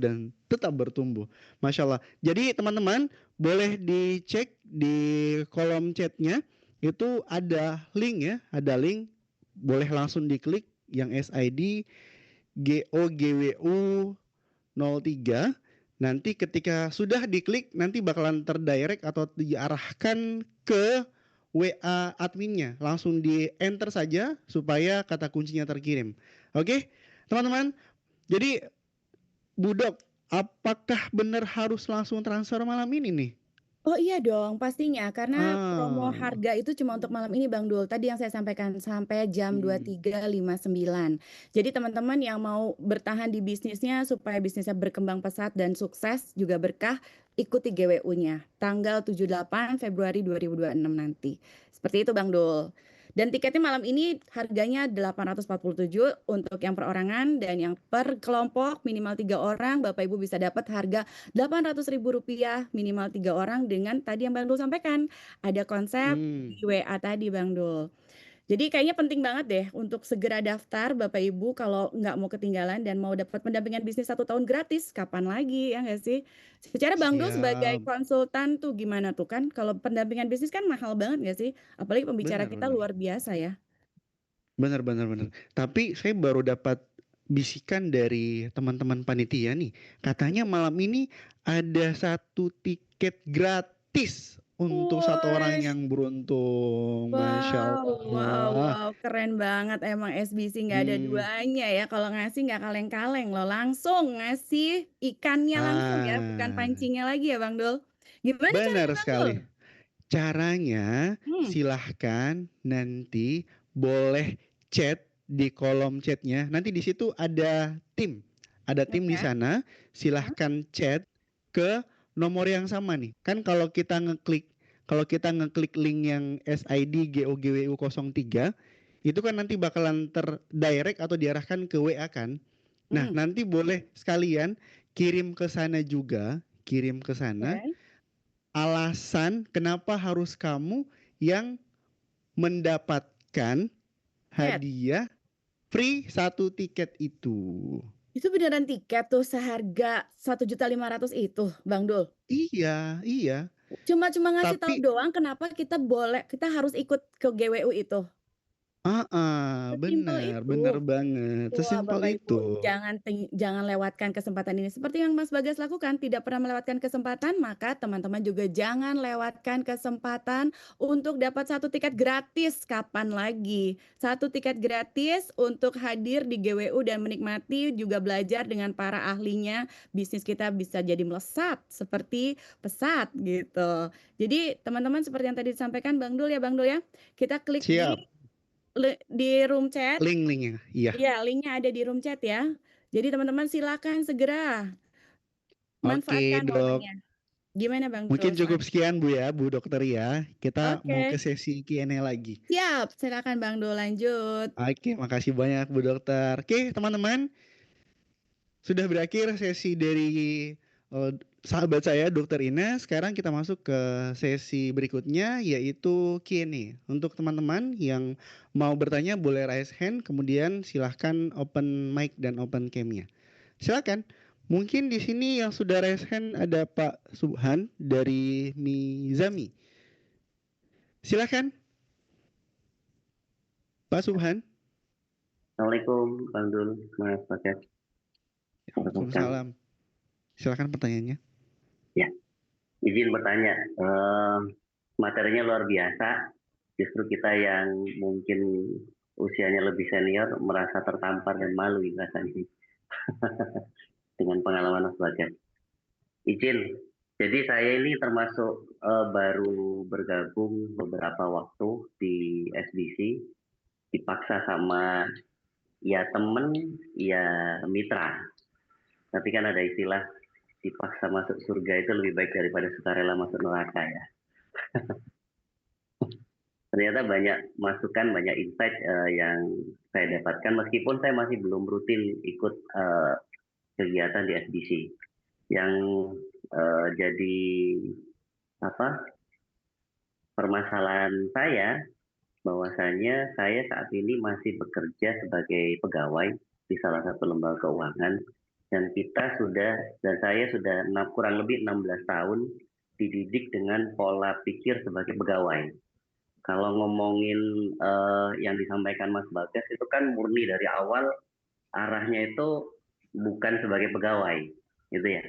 dan tetap bertumbuh. Masya Allah. Jadi teman-teman boleh dicek di kolom chatnya itu ada link ya, ada link. Boleh langsung diklik yang SID GOGWU 03. Nanti ketika sudah diklik nanti bakalan terdirect atau diarahkan ke WA adminnya. Langsung di enter saja supaya kata kuncinya terkirim. Oke teman-teman. Jadi Budok, apakah benar harus langsung transfer malam ini nih? Oh iya dong, pastinya karena promo harga itu cuma untuk malam ini Bang Dul. Tadi yang saya sampaikan sampai jam 23.59. Jadi teman-teman yang mau bertahan di bisnisnya supaya bisnisnya berkembang pesat dan sukses juga berkah, ikuti GWU-nya tanggal 78 Februari 2026 nanti. Seperti itu Bang Dul. Dan tiketnya malam ini harganya 847 untuk yang perorangan dan yang per kelompok minimal 3 orang Bapak Ibu bisa dapat harga Rp800.000 minimal 3 orang dengan tadi yang Bang Dul sampaikan, ada konsep di WA tadi Bang Dul. Jadi kayaknya penting banget deh untuk segera daftar Bapak Ibu kalau nggak mau ketinggalan dan mau dapat pendampingan bisnis 1 tahun gratis, kapan lagi ya nggak sih? Secara Bang Dul sebagai Siap. konsultan tuh gimana tuh kan? Kalau pendampingan bisnis kan mahal banget nggak sih? Apalagi pembicara kita Benar. luar biasa ya. Benar. Tapi saya baru dapat bisikan dari teman-teman panitia nih. Katanya malam ini ada 1 tiket gratis untuk 1 orang Wih. yang beruntung. Masya Allah. Wow, keren banget emang SBC nggak ada duanya ya. Kalau ngasih nggak kaleng-kaleng loh, langsung ngasih ikannya langsung ya, bukan pancingnya lagi ya Bang Dul. Gimana caranya Benar Bang Dul? sekali. Caranya silahkan nanti boleh chat di kolom chatnya. Nanti di situ ada tim. Ada tim di sana. Silahkan chat ke nomor yang sama nih. Kan kalau kita ngeklik link yang SID GOGWU 03 itu kan nanti bakalan terdirect atau diarahkan ke WA kan. Nah, nanti boleh sekalian kirim ke sana juga, alasan kenapa harus kamu yang mendapatkan hadiah free 1 tiket itu. Itu beneran tiket tuh seharga 1.500.000 itu, Bang Dul? Iya. Cuma ngasih tahu doang kenapa kita harus ikut ke GWU itu? Sesimpel Benar itu. banget. Wah, Sesimpel Bapak itu. Ibu, jangan lewatkan kesempatan ini. Seperti yang Mas Bagas lakukan, tidak pernah melewatkan kesempatan, maka teman-teman juga jangan lewatkan kesempatan untuk dapat 1 tiket gratis. Kapan lagi? 1 tiket gratis untuk hadir di GWU dan menikmati juga belajar dengan para ahlinya. Bisnis kita bisa jadi melesat seperti pesat gitu. Jadi teman-teman seperti yang tadi disampaikan Bang Dul ya, kita klik di room chat. Link-linknya, iya. Iya, linknya ada di room chat ya. Jadi teman-teman silakan segera manfaatkan momennya. Gimana Bang Dul? Mungkin cukup sekian Bu Dokter ya. Kita mau ke sesi Q&A lagi. Siap, silakan Bang Dul lanjut. Oke, makasih banyak Bu Dokter. Oke, teman-teman. Sudah berakhir sesi dari sahabat saya Dokter Ina. Sekarang kita masuk ke sesi berikutnya yaitu Q&A. Untuk teman-teman yang mau bertanya boleh raise hand, kemudian silahkan open mic dan open cam-nya. Silakan. Mungkin di sini yang sudah raise hand ada Pak Subhan dari Mizami. Silakan Pak Subhan. Assalamualaikum Bang Dul, Mas Bagas. Waalaikumsalam. Silakan pertanyaannya. Ya, izin bertanya. Materinya luar biasa. Justru kita yang mungkin usianya lebih senior merasa tertampar dan malu rasanya dengan pengalaman Mas Bagas. Izin. Jadi saya ini termasuk baru bergabung beberapa waktu di SBC, dipaksa sama ya temen, ya mitra. Tapi kan ada istilah dipaksa masuk surga itu lebih baik daripada sukarela masuk neraka ya. Ternyata banyak masukan, banyak insight yang saya dapatkan meskipun saya masih belum rutin ikut kegiatan di SBC. Yang jadi permasalahan saya bahwasanya saya saat ini masih bekerja sebagai pegawai di salah satu lembaga keuangan dan saya sudah kurang lebih 16 tahun dididik dengan pola pikir sebagai pegawai. Kalau ngomongin yang disampaikan Mas Bagas itu kan murni dari awal arahnya itu bukan sebagai pegawai, gitu ya.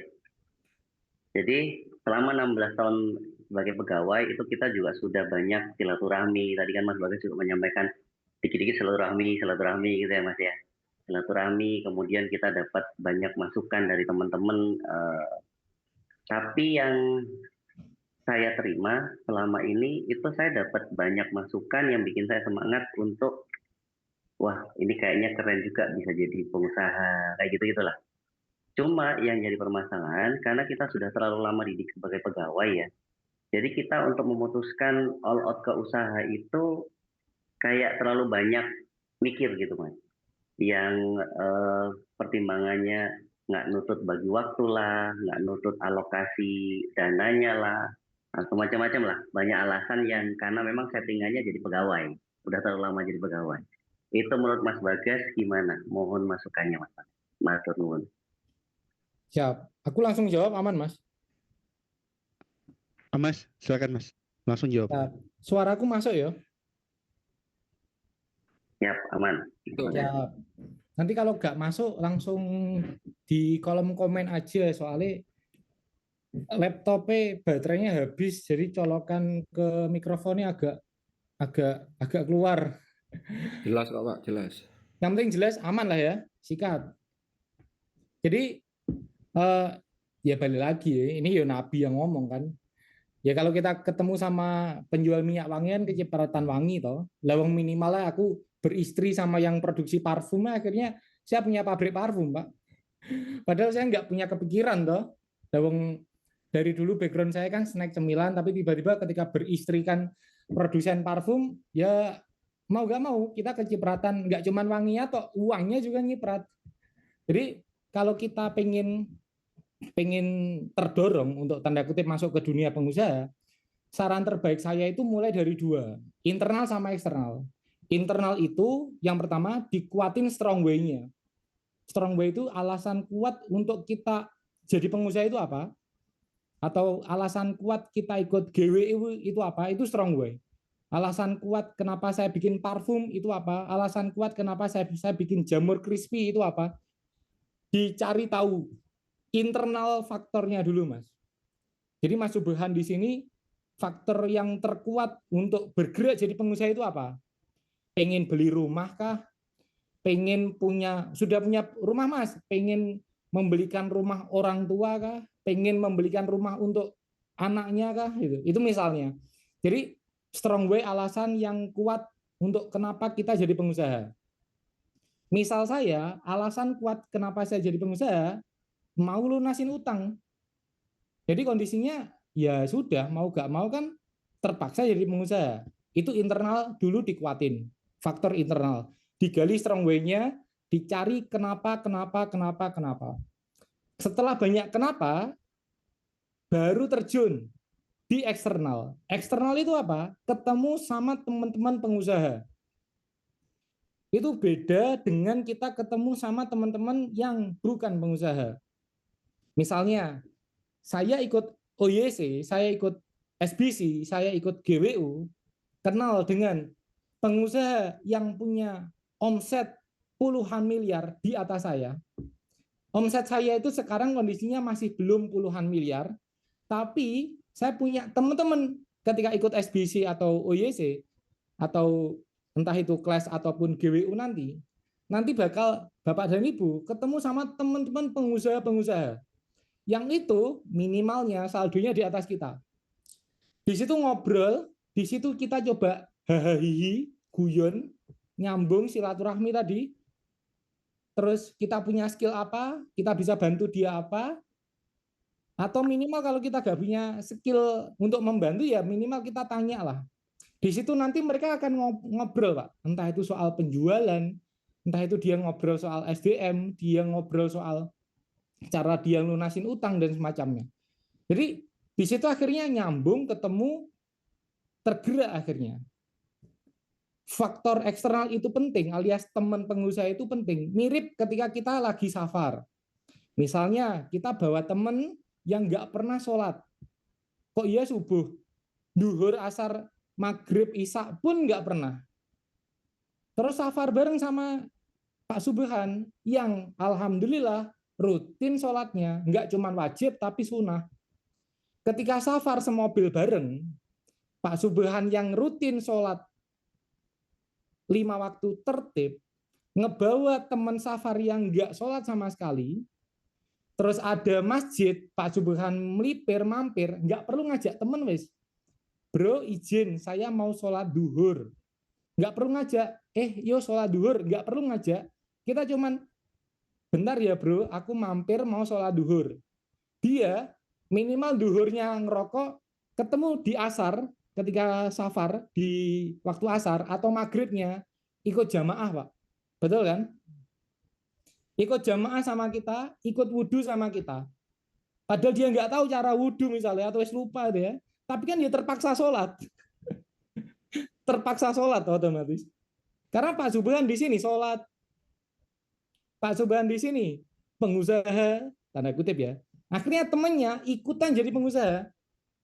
Jadi selama 16 tahun sebagai pegawai itu kita juga sudah banyak silaturahmi. Tadi kan Mas Bagas juga menyampaikan dikit-dikit silaturahmi gitu ya Mas ya. Silaturahmi, kemudian kita dapat banyak masukan dari teman-teman. Tapi yang saya terima selama ini itu saya dapat banyak masukan yang bikin saya semangat untuk wah ini kayaknya keren juga bisa jadi pengusaha kayak gitu-gitulah. Cuma yang jadi permasalahan karena kita sudah terlalu lama didik sebagai pegawai ya. Jadi kita untuk memutuskan all out ke usaha itu kayak terlalu banyak mikir gitu Mas. Yang pertimbangannya nggak nutut bagi waktu lah, nggak nutut alokasi dananya lah, atau macam-macam lah. Banyak alasan yang karena memang settingannya jadi pegawai. Udah terlalu lama jadi pegawai. Itu menurut Mas Bagas gimana? Mohon masukannya Mas. Matur nuwun. Siap. Aku langsung jawab, aman Mas? Mas, silakan Mas. Langsung jawab. Siap. Suaraku masuk ya? Siap, aman. Siap. Nanti kalau nggak masuk langsung di kolom komen aja, soalnya laptopnya baterainya habis, jadi colokan ke mikrofonnya agak keluar. Jelas kok Pak, jelas. Yang penting jelas, aman lah ya, sikat. Jadi ya balik lagi ya, ini ya Nabi yang ngomong kan. Ya kalau kita ketemu sama penjual minyak wangian kecipratan wangi toh, lawang minimalnya aku beristri sama yang produksi parfum, akhirnya saya punya pabrik parfum Pak. Padahal saya nggak punya kepikiran toh, lawang dari dulu background saya kan snack cemilan, tapi tiba-tiba ketika beristrikan produsen parfum, ya mau nggak mau kita kecipratan, nggak cuman wanginya toh, uangnya juga nyiprat. Jadi kalau kita pengen terdorong untuk tanda kutip masuk ke dunia pengusaha, saran terbaik saya itu mulai dari 2, internal sama eksternal. Internal itu yang pertama dikuatin strong way-nya. Strong way itu alasan kuat untuk kita jadi pengusaha itu apa? Atau alasan kuat kita ikut GWI itu apa? Itu strong way. Alasan kuat kenapa saya bikin parfum itu apa? Alasan kuat kenapa saya bisa bikin jamur crispy itu apa? Dicari tahu internal faktornya dulu Mas. Jadi Mas Subhan di sini faktor yang terkuat untuk bergerak jadi pengusaha itu apa? Pengen beli rumah kah? Pengen sudah punya rumah Mas? Pengen membelikan rumah orang tua kah? Pengen membelikan rumah untuk anaknya kah? Itu misalnya. Jadi strong way alasan yang kuat untuk kenapa kita jadi pengusaha. Misal saya, alasan kuat kenapa saya jadi pengusaha, mau lunasin utang. Jadi kondisinya ya sudah, mau gak mau kan terpaksa jadi pengusaha. Itu internal dulu dikuatin, faktor internal. Digali strong way-nya, dicari kenapa. Setelah banyak kenapa, baru terjun di eksternal. Eksternal itu apa? Ketemu sama teman-teman pengusaha. Itu beda dengan kita ketemu sama teman-teman yang bukan pengusaha. Misalnya, saya ikut OYC, saya ikut SBC, saya ikut GWU, kenal dengan pengusaha yang punya omset puluhan miliar di atas saya. Omset saya itu sekarang kondisinya masih belum puluhan miliar, tapi saya punya teman-teman ketika ikut SBC atau OYC atau entah itu kelas ataupun GWU nanti bakal Bapak dan Ibu ketemu sama teman-teman pengusaha-pengusaha yang itu minimalnya saldonya di atas kita. Di situ ngobrol, di situ kita coba hahaha, guyon, nyambung silaturahmi tadi. Terus kita punya skill apa, kita bisa bantu dia apa, atau minimal kalau kita gak punya skill untuk membantu ya minimal kita tanya lah. Di situ nanti mereka akan ngobrol Pak, entah itu soal penjualan, entah itu dia ngobrol soal SDM, dia ngobrol soal cara dia lunasin utang dan semacamnya. Jadi di situ akhirnya nyambung, ketemu, tergerak akhirnya. Faktor eksternal itu penting, alias teman pengusaha itu penting. Mirip ketika kita lagi safar. Misalnya kita bawa teman yang nggak pernah sholat. Kok iya subuh, duhur, asar, maghrib, isya pun nggak pernah. Terus safar bareng sama Pak Subhan yang alhamdulillah rutin sholatnya, nggak cuma wajib tapi sunnah. Ketika safar semobil bareng, Pak Subhan yang rutin sholat 5 waktu tertib, ngebawa teman safar yang nggak sholat sama sekali, terus ada masjid, Pak Subhan melipir, mampir, nggak perlu ngajak teman wis. Bro izin, saya mau sholat duhur. Nggak perlu ngajak, yo sholat duhur, nggak perlu ngajak. Kita cuman, bentar ya bro, aku mampir mau sholat duhur. Dia minimal duhurnya ngerokok, ketemu di asar, ketika safar di waktu asar atau maghribnya ikut jamaah Pak, betul kan? Ikut jamaah sama kita, ikut wudhu sama kita. Padahal dia nggak tahu cara wudhu misalnya atau wis lupa dia, tapi kan dia terpaksa sholat, terpaksa sholat otomatis. Karena Pak Subhan di sini sholat, Pak Subhan di sini pengusaha tanda kutip ya. Akhirnya temennya ikutan jadi pengusaha.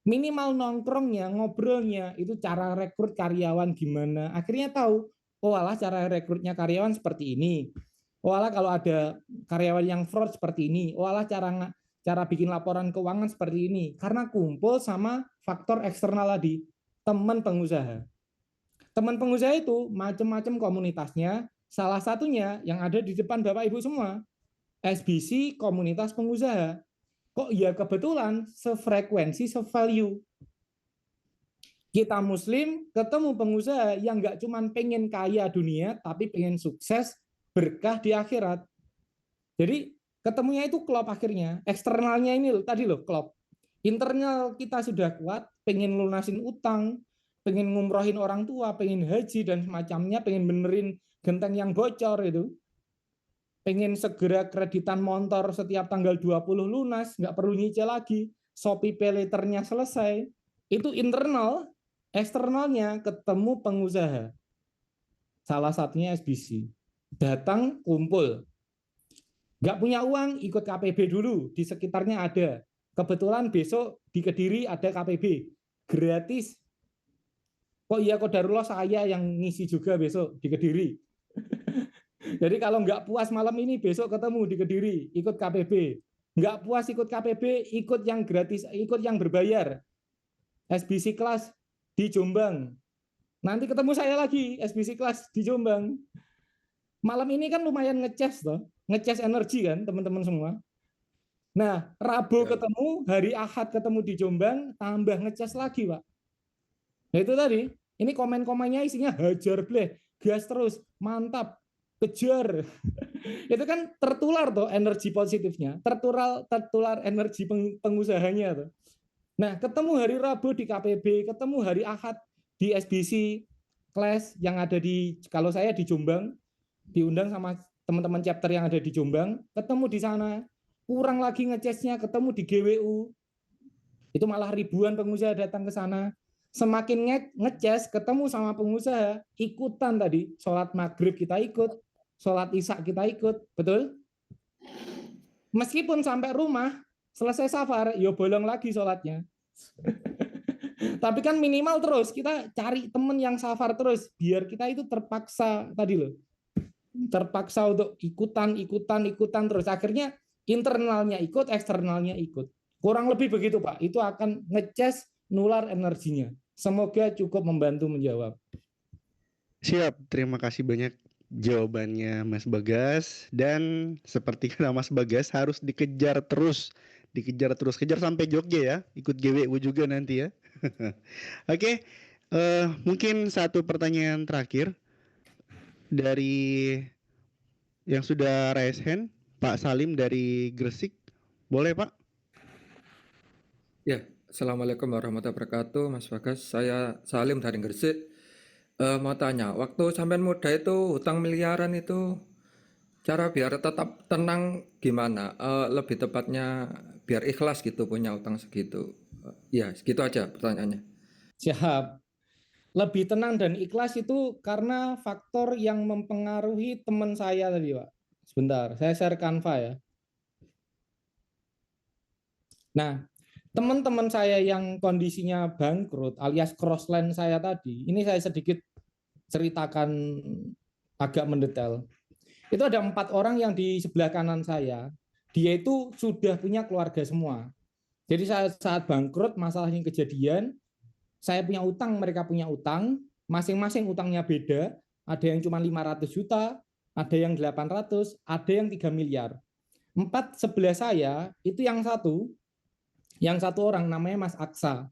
Minimal nongkrongnya, ngobrolnya, itu cara rekrut karyawan gimana. Akhirnya tahu, oh alah cara rekrutnya karyawan seperti ini. Oh alah kalau ada karyawan yang fraud seperti ini. Oh alah cara bikin laporan keuangan seperti ini. Karena kumpul sama faktor eksternal tadi, teman pengusaha. Teman pengusaha itu macam-macam komunitasnya. Salah satunya yang ada di depan Bapak Ibu semua, SBC komunitas pengusaha. Kok ya kebetulan sefrekuensi, sevalue. Kita muslim ketemu pengusaha yang nggak cuma pengen kaya dunia, tapi pengen sukses, berkah di akhirat. Jadi ketemunya itu klop akhirnya. Eksternalnya ini tadi loh klop. Internal kita sudah kuat, pengen lunasin utang, pengen ngumrohin orang tua, pengen haji dan semacamnya, pengen benerin genteng yang bocor itu. Pengen segera kreditan motor setiap tanggal 20 lunas, nggak perlu nyicil lagi, Shopee Pay Later-nya selesai. Itu internal, eksternalnya ketemu pengusaha. Salah satunya SBC. Datang, kumpul. Nggak punya uang, ikut KPB dulu, di sekitarnya ada. Kebetulan besok di Kediri ada KPB, gratis. Kok iya Qadarullah saya yang ngisi juga besok di Kediri. Jadi kalau nggak puas malam ini besok ketemu di Kediri, ikut KPB. Nggak puas ikut KPB, ikut yang gratis, ikut yang berbayar. SBC kelas di Jombang. Nanti ketemu saya lagi, SBC kelas di Jombang. Malam ini kan lumayan ngecas toh, ngecas energi kan teman-teman semua. Nah, Rabu ketemu, hari Ahad ketemu di Jombang, tambah ngecas lagi Pak. Nah itu tadi, ini komen-komennya isinya hajar bleh, gas terus, mantap. Kejar. Itu kan tertular tuh energi positifnya, tertular energi pengusahanya tuh. Nah, ketemu hari Rabu di KPB, ketemu hari Ahad di SBC kelas yang ada di, kalau saya di Jombang, diundang sama teman-teman chapter yang ada di Jombang, ketemu di sana, kurang lagi ngecasnya, ketemu di GWU. Itu malah ribuan pengusaha datang ke sana. Semakin ngecas, ketemu sama pengusaha, ikutan tadi, sholat maghrib kita ikut, sholat isya kita ikut, betul? Meskipun sampai rumah, selesai safar, yo bolong lagi sholatnya. Tapi kan minimal terus kita cari temen yang safar terus biar kita itu terpaksa tadi loh. Terpaksa untuk ikutan terus. Akhirnya internalnya ikut, eksternalnya ikut. Kurang lebih begitu, Pak. Itu akan ngecas nular energinya. Semoga cukup membantu menjawab. Siap, terima kasih banyak jawabannya Mas Bagas. Dan seperti kata Mas Bagas harus dikejar terus. Kejar sampai Jogja ya. Ikut GWU juga nanti ya. Oke, mungkin satu pertanyaan terakhir dari yang sudah raise hand, Pak Salim dari Gresik. Boleh Pak? Ya, Assalamualaikum warahmatullahi wabarakatuh, Mas Bagas. Saya Salim dari Gresik. Mau tanya, waktu sampean muda itu hutang miliaran itu cara biar tetap tenang gimana? Lebih tepatnya biar ikhlas gitu punya utang segitu. Ya, segitu aja pertanyaannya. Siap. Lebih tenang dan ikhlas itu karena faktor yang mempengaruhi teman saya tadi, Pak. Sebentar, saya share Canva ya. Nah, teman-teman saya yang kondisinya bangkrut alias crossline saya tadi, ini saya sedikit ceritakan agak mendetail. Itu ada 4 orang yang di sebelah kanan saya, dia itu sudah punya keluarga semua. Jadi saat bangkrut, masalahnya kejadian, saya punya utang, mereka punya utang, masing-masing utangnya beda, ada yang cuma 500 juta, ada yang 800, ada yang 3 miliar. 4 sebelah saya, itu yang satu orang namanya Mas Aksa.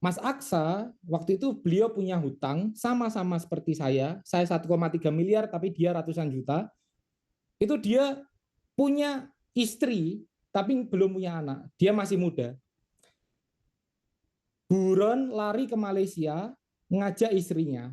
Mas Aksa, waktu itu beliau punya hutang, sama-sama seperti saya 1,3 miliar, tapi dia ratusan juta. Itu dia punya istri, tapi belum punya anak, dia masih muda. Buron lari ke Malaysia, ngajak istrinya.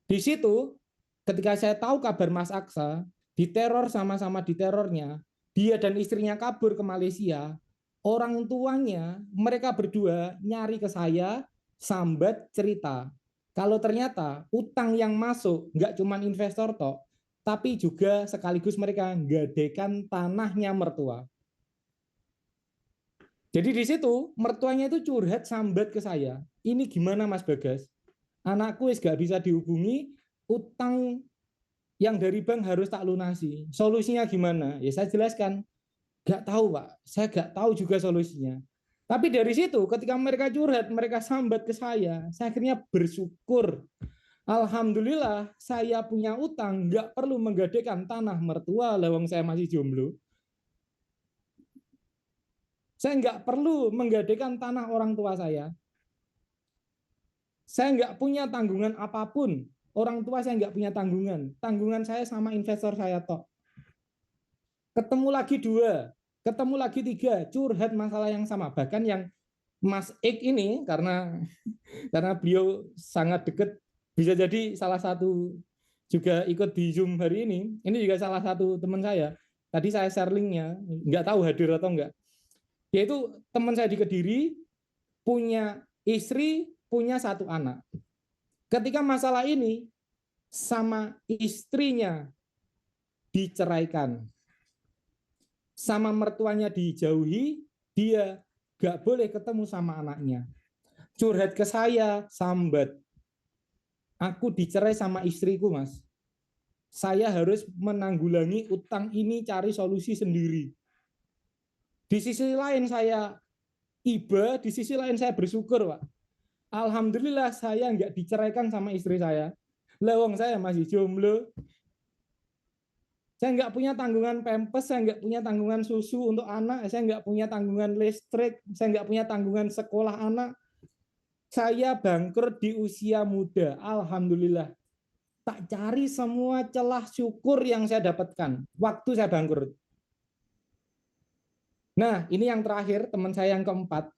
Di situ, ketika saya tahu kabar Mas Aksa, diteror sama-sama diterornya, dia dan istrinya kabur ke Malaysia, orang tuanya, mereka berdua nyari ke saya, sambat cerita. Kalau ternyata utang yang masuk nggak cuma investor tok, tapi juga sekaligus mereka nggadekan tanahnya mertua. Jadi di situ mertuanya itu curhat sambat ke saya. Ini gimana Mas Bagas? Anakku gak bisa dihubungi, utang yang dari bank harus tak lunasi. Solusinya gimana? Ya saya jelaskan. Gak tahu Pak, saya gak tahu juga solusinya. Tapi dari situ ketika mereka curhat, mereka sambat ke saya akhirnya bersyukur. Alhamdulillah saya punya utang, gak perlu menggadekan tanah mertua, lawang saya masih jomblo. Saya nggak perlu menggadekan tanah orang tua saya. Saya nggak punya tanggungan apapun. Orang tua saya nggak punya tanggungan. Tanggungan saya sama investor saya tok. Ketemu lagi 2, ketemu lagi 3, curhat masalah yang sama. Bahkan yang Mas Ek ini karena beliau sangat dekat, bisa jadi salah satu juga ikut di Zoom hari ini. Ini juga salah satu teman saya. Tadi saya share linknya, nggak tahu hadir atau enggak. Yaitu teman saya di Kediri, punya istri, punya 1 anak. Ketika masalah ini, sama istrinya diceraikan, sama mertuanya dijauhi, dia gak boleh ketemu sama anaknya. Curhat ke saya, sambat. Aku dicerai sama istriku, Mas. Saya harus menanggulangi utang ini, cari solusi sendiri. Di sisi lain saya iba, di sisi lain saya bersyukur, Pak. Alhamdulillah saya nggak diceraikan sama istri saya. Lawang saya masih jomblo. Saya nggak punya tanggungan pempes, saya nggak punya tanggungan susu untuk anak, saya nggak punya tanggungan listrik, saya nggak punya tanggungan sekolah anak. Saya bangkrut di usia muda, alhamdulillah. Tak cari semua celah syukur yang saya dapatkan waktu saya bangkrut. Nah, ini yang terakhir, teman saya yang keempat.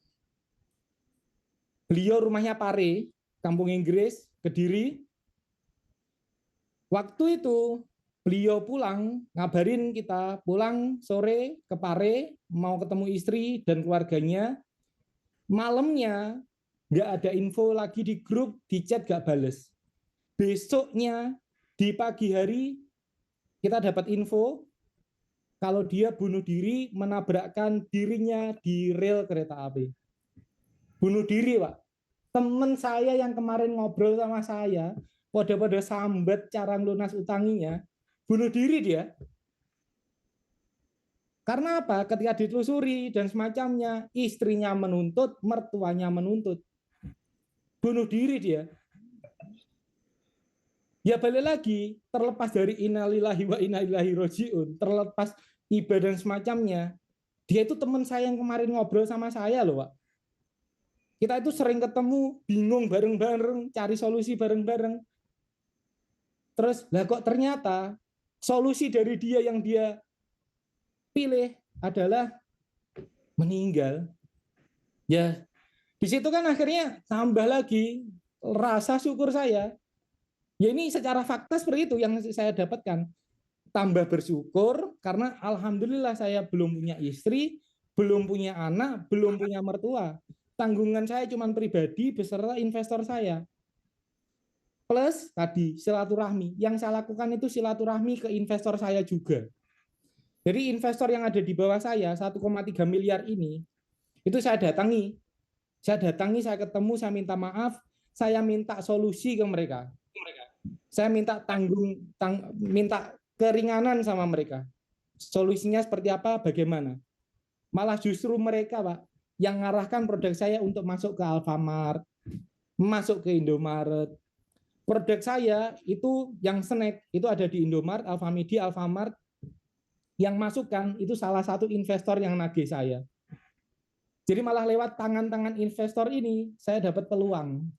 Beliau rumahnya Pare, Kampung Inggris, Kediri. Waktu itu beliau pulang, ngabarin kita pulang sore ke Pare, mau ketemu istri dan keluarganya. Malamnya nggak ada info lagi di grup, di chat nggak bales. Besoknya di pagi hari kita dapat info kalau dia bunuh diri menabrakkan dirinya di rel kereta api. bunuh diri, Pak. Temen saya yang kemarin ngobrol sama saya, pada sambat cara lunas utanginya, bunuh diri dia. Karena apa? Ketika ditelusuri dan semacamnya, istrinya menuntut, mertuanya menuntut. Bunuh diri dia. Ya balik lagi, terlepas dari innalillahi wa inna ilaihi rajiun, terlepas ibadah dan semacamnya, dia itu teman saya yang kemarin ngobrol sama saya loh, Pak. Kita itu sering ketemu, bingung bareng-bareng, cari solusi bareng-bareng. Terus, lah kok ternyata solusi dari dia yang dia pilih adalah meninggal. Ya, di situ kan akhirnya tambah lagi rasa syukur saya. Ya ini secara fakta seperti itu yang saya dapatkan. Tambah bersyukur karena alhamdulillah saya belum punya istri, belum punya anak, belum punya mertua. Tanggungan saya cuma pribadi beserta investor saya. Plus tadi silaturahmi. Yang saya lakukan itu silaturahmi ke investor saya juga. Jadi investor yang ada di bawah saya 1,3 miliar ini, itu saya datangi. Saya ketemu, saya minta maaf, saya minta solusi ke mereka. Saya minta minta keringanan sama mereka. Solusinya seperti apa, bagaimana. Malah justru mereka, Pak, yang mengarahkan produk saya untuk masuk ke Alfamart, masuk ke Indomaret. Produk saya itu yang snack, itu ada di Indomaret, Alfamidi, Alfamart. Yang masukkan itu salah satu investor yang nagih saya. Jadi malah lewat tangan-tangan investor ini, saya dapat peluang.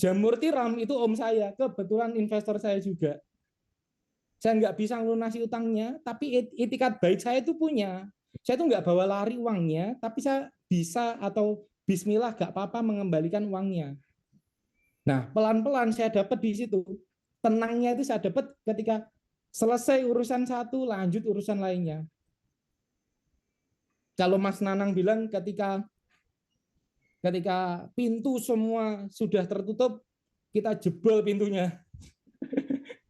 Jamur tiram itu om saya, kebetulan investor saya juga. Saya nggak bisa melunasi utangnya, tapi itikat baik saya itu punya. Saya tuh nggak bawa lari uangnya, tapi saya bisa atau bismillah nggak apa-apa mengembalikan uangnya. Nah, pelan-pelan saya dapat di situ. Tenangnya itu saya dapat ketika selesai urusan satu, lanjut urusan lainnya. Kalau Mas Nanang bilang ketika pintu semua sudah tertutup, kita jebol pintunya.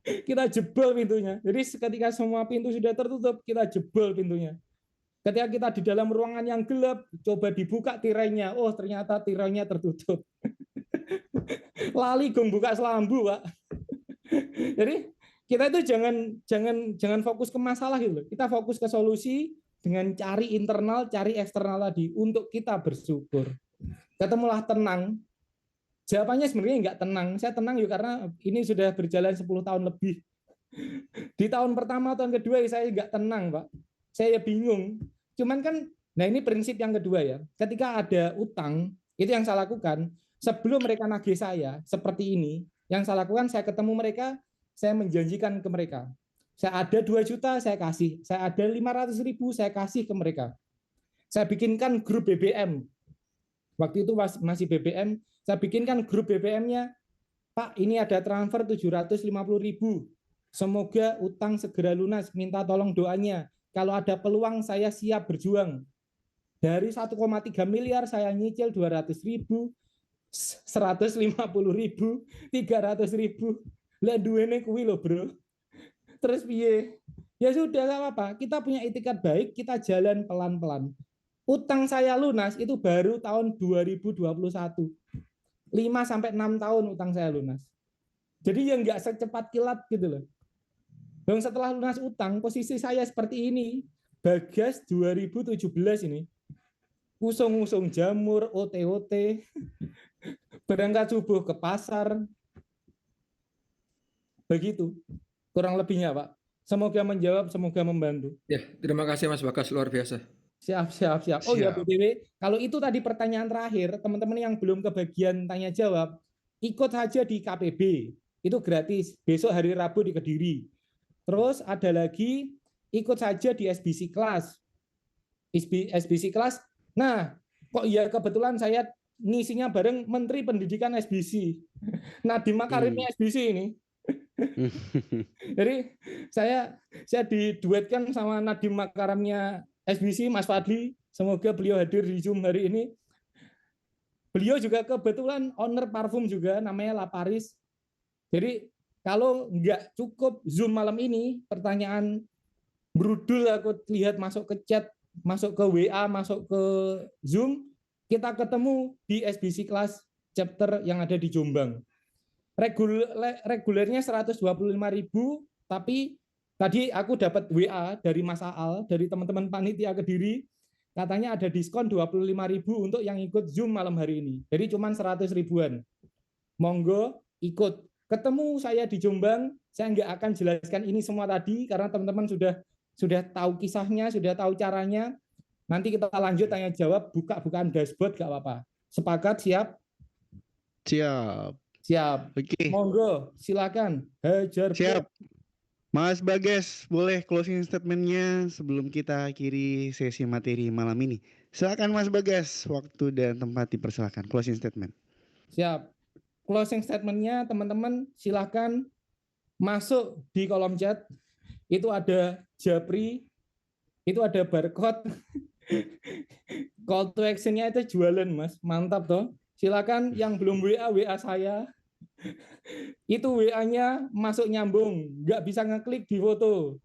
Kita jebol pintunya. Jadi ketika semua pintu sudah tertutup, kita jebol pintunya. Ketika kita di dalam ruangan yang gelap, coba dibuka tirainya. Oh, ternyata tirainya tertutup. Lali gong buka selambu, Pak. Jadi kita itu jangan fokus ke masalah gitu. Kita fokus ke solusi dengan cari internal, cari eksternal tadi untuk kita bersyukur. Ketemulah tenang. Jawabannya sebenarnya nggak tenang. Saya tenang juga karena ini sudah berjalan 10 tahun lebih. Di tahun pertama, tahun kedua saya nggak tenang, Pak. Saya bingung. Cuman kan, nah ini prinsip yang kedua ya. Ketika ada utang, itu yang saya lakukan. Sebelum mereka nagih saya, seperti ini, yang saya lakukan, saya ketemu mereka, saya menjanjikan ke mereka. Saya ada 2 juta, saya kasih. Saya ada 500.000, saya kasih ke mereka. Saya bikinkan grup BBM. Waktu itu masih BBM, saya bikinkan grup BBM-nya, Pak, ini ada transfer 750.000. Semoga utang segera lunas, minta tolong doanya. Kalau ada peluang, saya siap berjuang. Dari 1,3 miliar, saya nyicil 200.000, 150.000, 300.000. Lah duene kuwi lho, Bro. Terus piye? Ya sudah, nggak apa-apa. Kita punya itikat baik, kita jalan pelan-pelan. Utang saya lunas itu baru tahun 2021. 5-6 tahun utang saya lunas. Jadi yang nggak secepat kilat gitu loh. Dan setelah lunas utang, posisi saya seperti ini. Bagas 2017 ini. Usung-usung jamur, OT-OT. Berangkat subuh ke pasar. Begitu. Kurang lebihnya, Pak. Semoga menjawab, semoga membantu. Ya, terima kasih Mas Bagas, luar biasa. Siap. Oh ya, Siap. BTW, kalau itu tadi pertanyaan terakhir, teman-teman yang belum kebagian tanya jawab, ikut saja di KPB. Itu gratis. Besok hari Rabu di Kediri. Terus ada lagi, ikut saja di SBC Class. SBC Class. Nah, kok ya kebetulan saya ngisinya bareng Menteri Pendidikan SBC. Nadiem Makarimnya SBC ini. Jadi saya diduetkan sama Nadiem Makarimnya SBC, Mas Fadli. Semoga beliau hadir di Zoom hari ini. Beliau juga kebetulan owner parfum juga, namanya La Paris. Jadi kalau nggak cukup Zoom malam ini, pertanyaan brudul aku lihat masuk ke chat, masuk ke WA, masuk ke Zoom, kita ketemu di SBC kelas chapter yang ada di Jombang. Regulernya 125.000, tapi tadi aku dapat WA dari Mas Aal, dari teman-teman panitia Kediri, katanya ada diskon 25.000 untuk yang ikut Zoom malam hari ini. Jadi cuma 100 ribuan. Monggo ikut. Ketemu saya di Jombang, saya nggak akan jelaskan ini semua tadi, karena teman-teman sudah tahu kisahnya, sudah tahu caranya. Nanti kita lanjut tanya jawab, bukaan dashboard, nggak apa-apa. Sepakat, siap? Siap. Oke. Monggo, silakan. Hajar. Siap. Mas Bagas, boleh closing statement-nya sebelum kita akhiri sesi materi malam ini. Silakan Mas Bagas, waktu dan tempat dipersilakan. Closing statement. Siap. Closing statement-nya teman-teman silakan masuk di kolom chat. Itu ada Japri, itu ada barcode. Call to action-nya itu jualan, Mas. Mantap toh. Silakan yang belum WA saya. Itu WA-nya masuk nyambung, nggak bisa ngeklik di foto.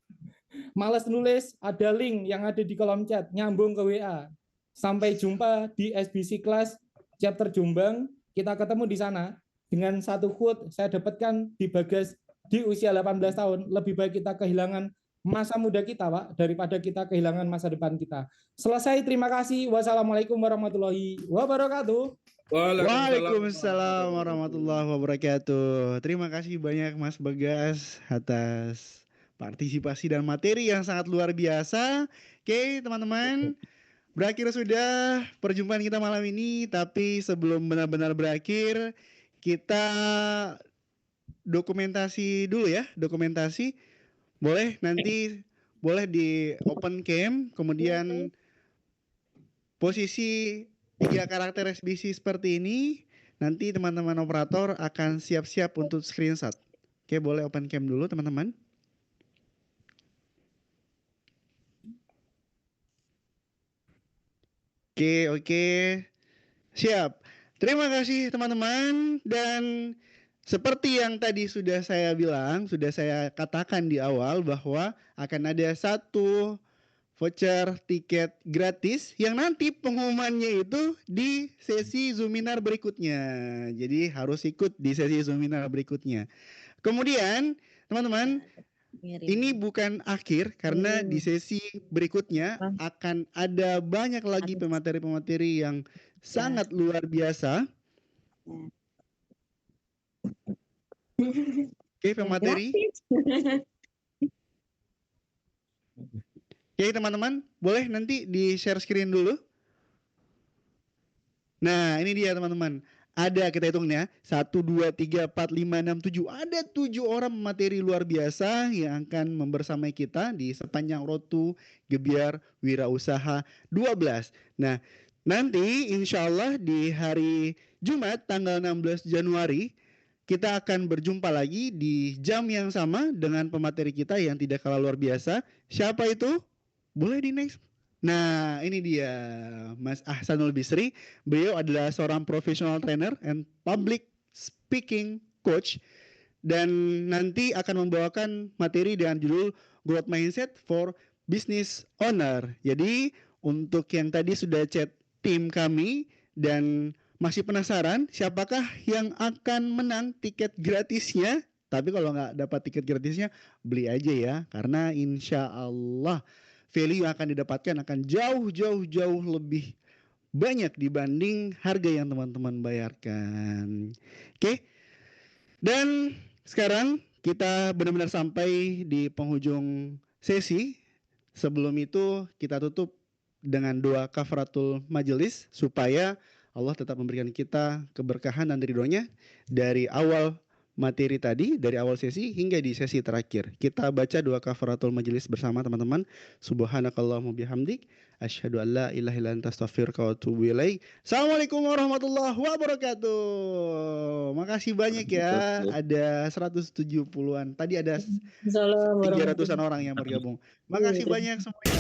Males nulis, ada link yang ada di kolom chat, nyambung ke WA. Sampai jumpa di SBC Class Chapter Jombang, kita ketemu di sana. Dengan satu quote saya dapatkan di Bagas, di usia 18 tahun, lebih baik kita kehilangan masa muda kita, Pak, daripada kita kehilangan masa depan kita. Selesai, terima kasih. Wassalamualaikum warahmatullahi wabarakatuh. Waalaikumsalam warahmatullahi wabarakatuh. Terima kasih banyak Mas Bagas atas partisipasi dan materi yang sangat luar biasa. Oke, teman-teman, berakhir sudah perjumpaan kita malam ini. Tapi sebelum benar-benar berakhir, kita dokumentasi dulu ya. Dokumentasi boleh nanti boleh di open cam, kemudian posisi 3 karakter SBC seperti ini. Nanti teman-teman operator akan siap-siap untuk screenshot. Oke, boleh open cam dulu teman-teman. Oke. Siap. Terima kasih teman-teman. Dan seperti yang tadi sudah saya bilang, sudah saya katakan di awal bahwa akan ada satu voucher tiket gratis yang nanti pengumumannya itu di sesi Zoominar berikutnya. Jadi harus ikut di sesi Zoominar berikutnya. Kemudian teman-teman, ini bukan akhir karena di sesi berikutnya akan ada banyak lagi pemateri-pemateri yang sangat luar biasa. Oke, pemateri. Oke teman-teman, boleh nanti di-share screen dulu. Nah, ini dia teman-teman. Ada, kita hitungnya, 1, 2, 3, 4, 5, 6, 7. Ada 7 orang materi luar biasa yang akan membersamai kita di sepanjang Road to Gebiar Wirausaha 12. Nah, nanti insya Allah di hari Jumat tanggal 16 Januari, kita akan berjumpa lagi di jam yang sama dengan pemateri kita yang tidak kalah luar biasa. Siapa itu? Boleh di next. Nah, ini dia Mas Ahsanul Bisri. Beliau adalah seorang professional trainer and public speaking coach, dan nanti akan membawakan materi dengan judul Growth Mindset for Business Owner. Jadi untuk yang tadi sudah chat tim kami dan masih penasaran siapakah yang akan menang tiket gratisnya, tapi kalau nggak dapat tiket gratisnya beli aja ya, karena insya Allah value yang akan didapatkan akan jauh lebih banyak dibanding harga yang teman-teman bayarkan. Oke. Dan sekarang kita benar-benar sampai di penghujung sesi. Sebelum itu kita tutup dengan doa kafaratul majelis supaya Allah tetap memberikan kita keberkahan dan ridhonya dari awal materi tadi, dari awal sesi hingga di sesi terakhir. Kita baca doa kafaratul majelis bersama teman-teman. Subhanakallahumma bihamdik, asyhadu an la ilaha illa anta astaghfiruka wa atubu ilaik. Assalamualaikum warahmatullahi wabarakatuh. Makasih banyak ya. Ada 170-an. Tadi ada 300-an orang yang bergabung. Makasih banyak semuanya.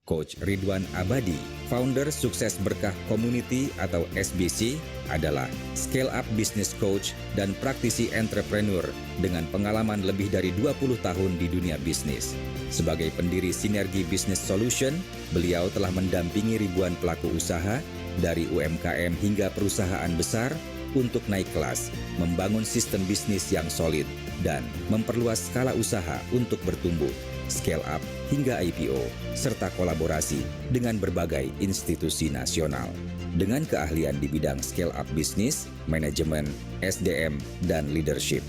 Coach Ridwan Abadi, founder Sukses Berkah Community atau SBC, adalah scale up business coach dan praktisi entrepreneur dengan pengalaman lebih dari 20 tahun di dunia bisnis. Sebagai pendiri Sinergi Business Solution, beliau telah mendampingi ribuan pelaku usaha dari UMKM hingga perusahaan besar untuk naik kelas, membangun sistem bisnis yang solid, dan memperluas skala usaha untuk bertumbuh, scale up hingga IPO, serta kolaborasi dengan berbagai institusi nasional. Dengan keahlian di bidang scale up bisnis, manajemen, SDM, dan leadership.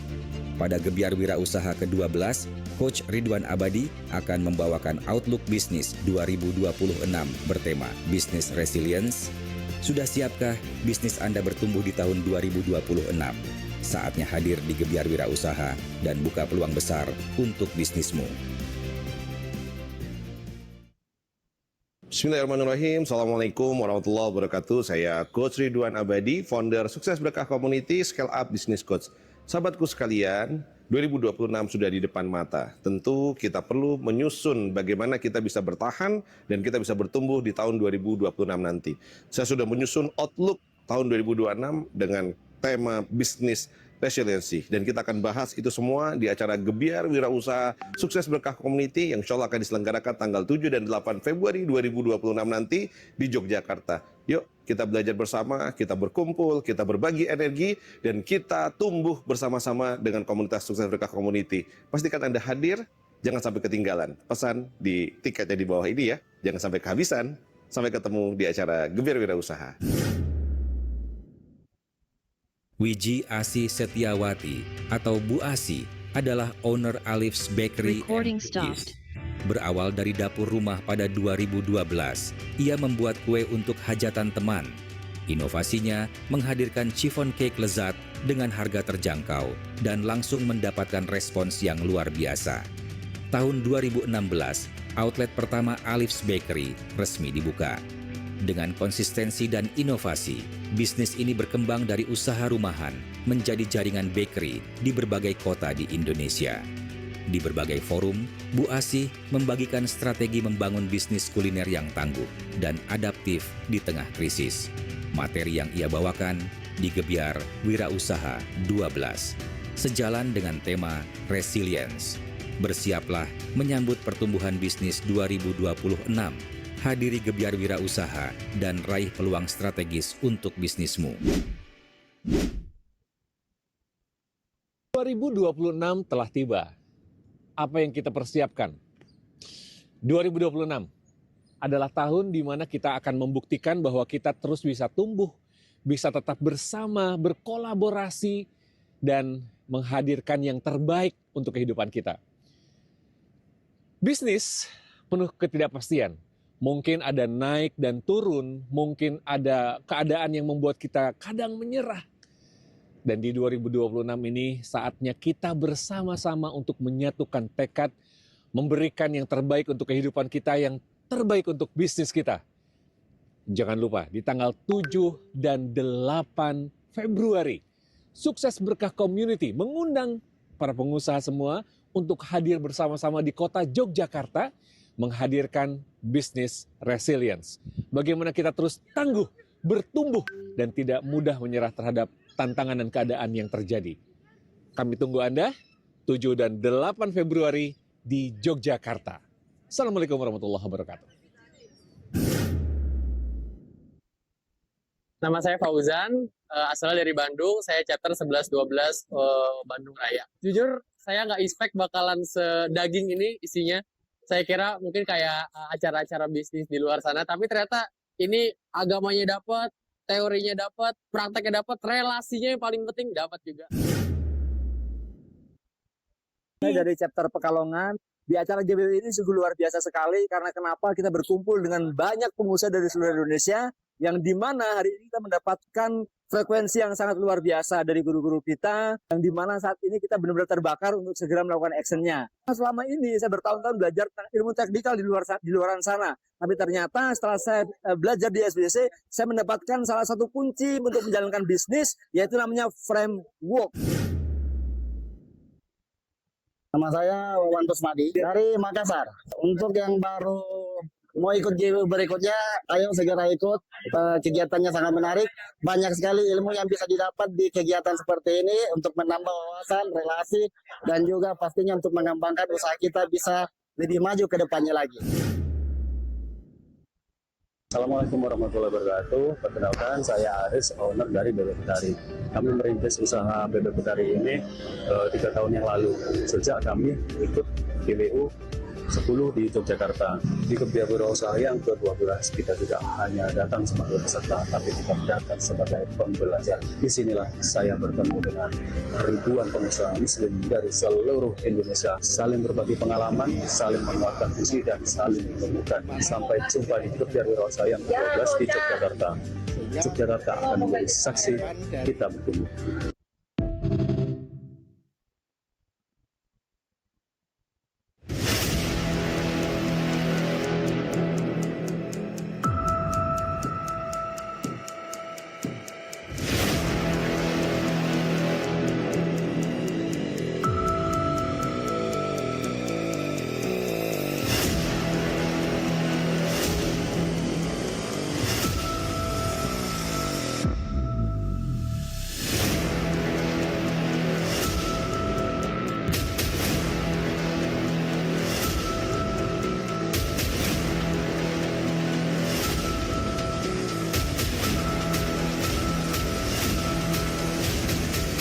Pada Gebyar Wirausaha ke-12, Coach Ridwan Abadi akan membawakan Outlook Bisnis 2026 bertema Business Resilience. Sudah siapkah bisnis Anda bertumbuh di tahun 2026? Saatnya hadir di Gebyar Wirausaha dan buka peluang besar untuk bisnismu. Bismillahirrahmanirrahim. Assalamualaikum warahmatullahi wabarakatuh. Saya Coach Ridwan Abadi, founder Sukses Berkah Community, Scale Up Business Coach. Sahabatku sekalian, 2026 sudah di depan mata. Tentu kita perlu menyusun bagaimana kita bisa bertahan dan kita bisa bertumbuh di tahun 2026 nanti. Saya sudah menyusun Outlook tahun 2026 dengan tema bisnis resiliensi, dan kita akan bahas itu semua di acara Gebyar Wirausaha Sukses Berkah Community yang insya Allah akan diselenggarakan tanggal 7 dan 8 Februari 2026 nanti di Yogyakarta. Yuk kita belajar bersama, kita berkumpul, kita berbagi energi, dan kita tumbuh bersama-sama dengan komunitas Sukses Berkah Community. Pastikan Anda hadir, jangan sampai ketinggalan. Pesan di tiketnya di bawah ini ya, jangan sampai kehabisan. Sampai ketemu di acara Gebyar Wirausaha. Wiji Asi Setiawati atau Bu Asi adalah owner Alif's Bakery and Cookies. Berawal dari dapur rumah pada 2012, ia membuat kue untuk hajatan teman. Inovasinya menghadirkan chiffon cake lezat dengan harga terjangkau dan langsung mendapatkan respons yang luar biasa. Tahun 2016, outlet pertama Alif's Bakery resmi dibuka. Dengan konsistensi dan inovasi, bisnis ini berkembang dari usaha rumahan menjadi jaringan bakery di berbagai kota di Indonesia. Di berbagai forum, Bu Asih membagikan strategi membangun bisnis kuliner yang tangguh dan adaptif di tengah krisis. Materi yang ia bawakan di Gebyar Wirausaha 12, sejalan dengan tema Resilience. Bersiaplah menyambut pertumbuhan bisnis 2026. Hadiri Gebyar Wirausaha dan raih peluang strategis untuk bisnismu. 2026 telah tiba. Apa yang kita persiapkan? 2026 adalah tahun di mana kita akan membuktikan bahwa kita terus bisa tumbuh, bisa tetap bersama, berkolaborasi, dan menghadirkan yang terbaik untuk kehidupan kita. Bisnis penuh ketidakpastian. Mungkin ada naik dan turun, mungkin ada keadaan yang membuat kita kadang menyerah. Dan di 2026 ini saatnya kita bersama-sama untuk menyatukan tekad, memberikan yang terbaik untuk kehidupan kita, yang terbaik untuk bisnis kita. Jangan lupa di tanggal 7 dan 8 Februari, Sukses Berkah Community mengundang para pengusaha semua untuk hadir bersama-sama di kota Yogyakarta, menghadirkan bisnis resilience. Bagaimana kita terus tangguh, bertumbuh, dan tidak mudah menyerah terhadap tantangan dan keadaan yang terjadi. Kami tunggu Anda 7 dan 8 Februari di Yogyakarta. Assalamualaikum warahmatullahi wabarakatuh. Nama saya Fauzan, asalnya dari Bandung. Saya chapter 11-12 Bandung Raya. Jujur, saya nggak expect bakalan sedaging ini isinya. Saya kira mungkin kayak acara-acara bisnis di luar sana, tapi ternyata ini agamanya dapat, teorinya dapat, prakteknya dapat, relasinya yang paling penting dapat juga. Saya dari chapter Pekalongan. Di acara GBW ini sungguh luar biasa sekali karena kenapa kita berkumpul dengan banyak pengusaha dari seluruh Indonesia yang dimana hari ini kita mendapatkan frekuensi yang sangat luar biasa dari guru-guru kita, yang dimana saat ini kita benar-benar terbakar untuk segera melakukan actionnya. Selama ini saya bertahun-tahun belajar ilmu teknikal di luaran sana, tapi ternyata setelah saya belajar di SBC, saya mendapatkan salah satu kunci untuk menjalankan bisnis, yaitu namanya framework. Nama saya Wawan Tusmadi dari Makassar. Untuk yang baru mau ikut GW berikutnya, ayo segera ikut. Kegiatannya sangat menarik. Banyak sekali ilmu yang bisa didapat di kegiatan seperti ini untuk menambah wawasan, relasi, dan juga pastinya untuk mengembangkan usaha kita bisa lebih maju ke depannya lagi. Assalamualaikum warahmatullahi wabarakatuh. Perkenalkan, saya Aris, owner dari Bebek Betari. Kami merintis usaha Bebek Betari ini 3 tahun yang lalu. Sejak kami ikut GWU 10 di Yogyakarta. Di kewirausahaan yang ke-12, kita tidak hanya datang sebagai peserta, tapi kita datang sebagai pembelajar. Disinilah saya bertemu dengan ribuan pengusaha muslim dari seluruh Indonesia, saling berbagi pengalaman, saling menguatkan visi, dan saling menemukan. Sampai jumpa di kewirausahaan yang ke-12 di Yogyakarta. Yogyakarta akan menjadi saksi kita bertemu.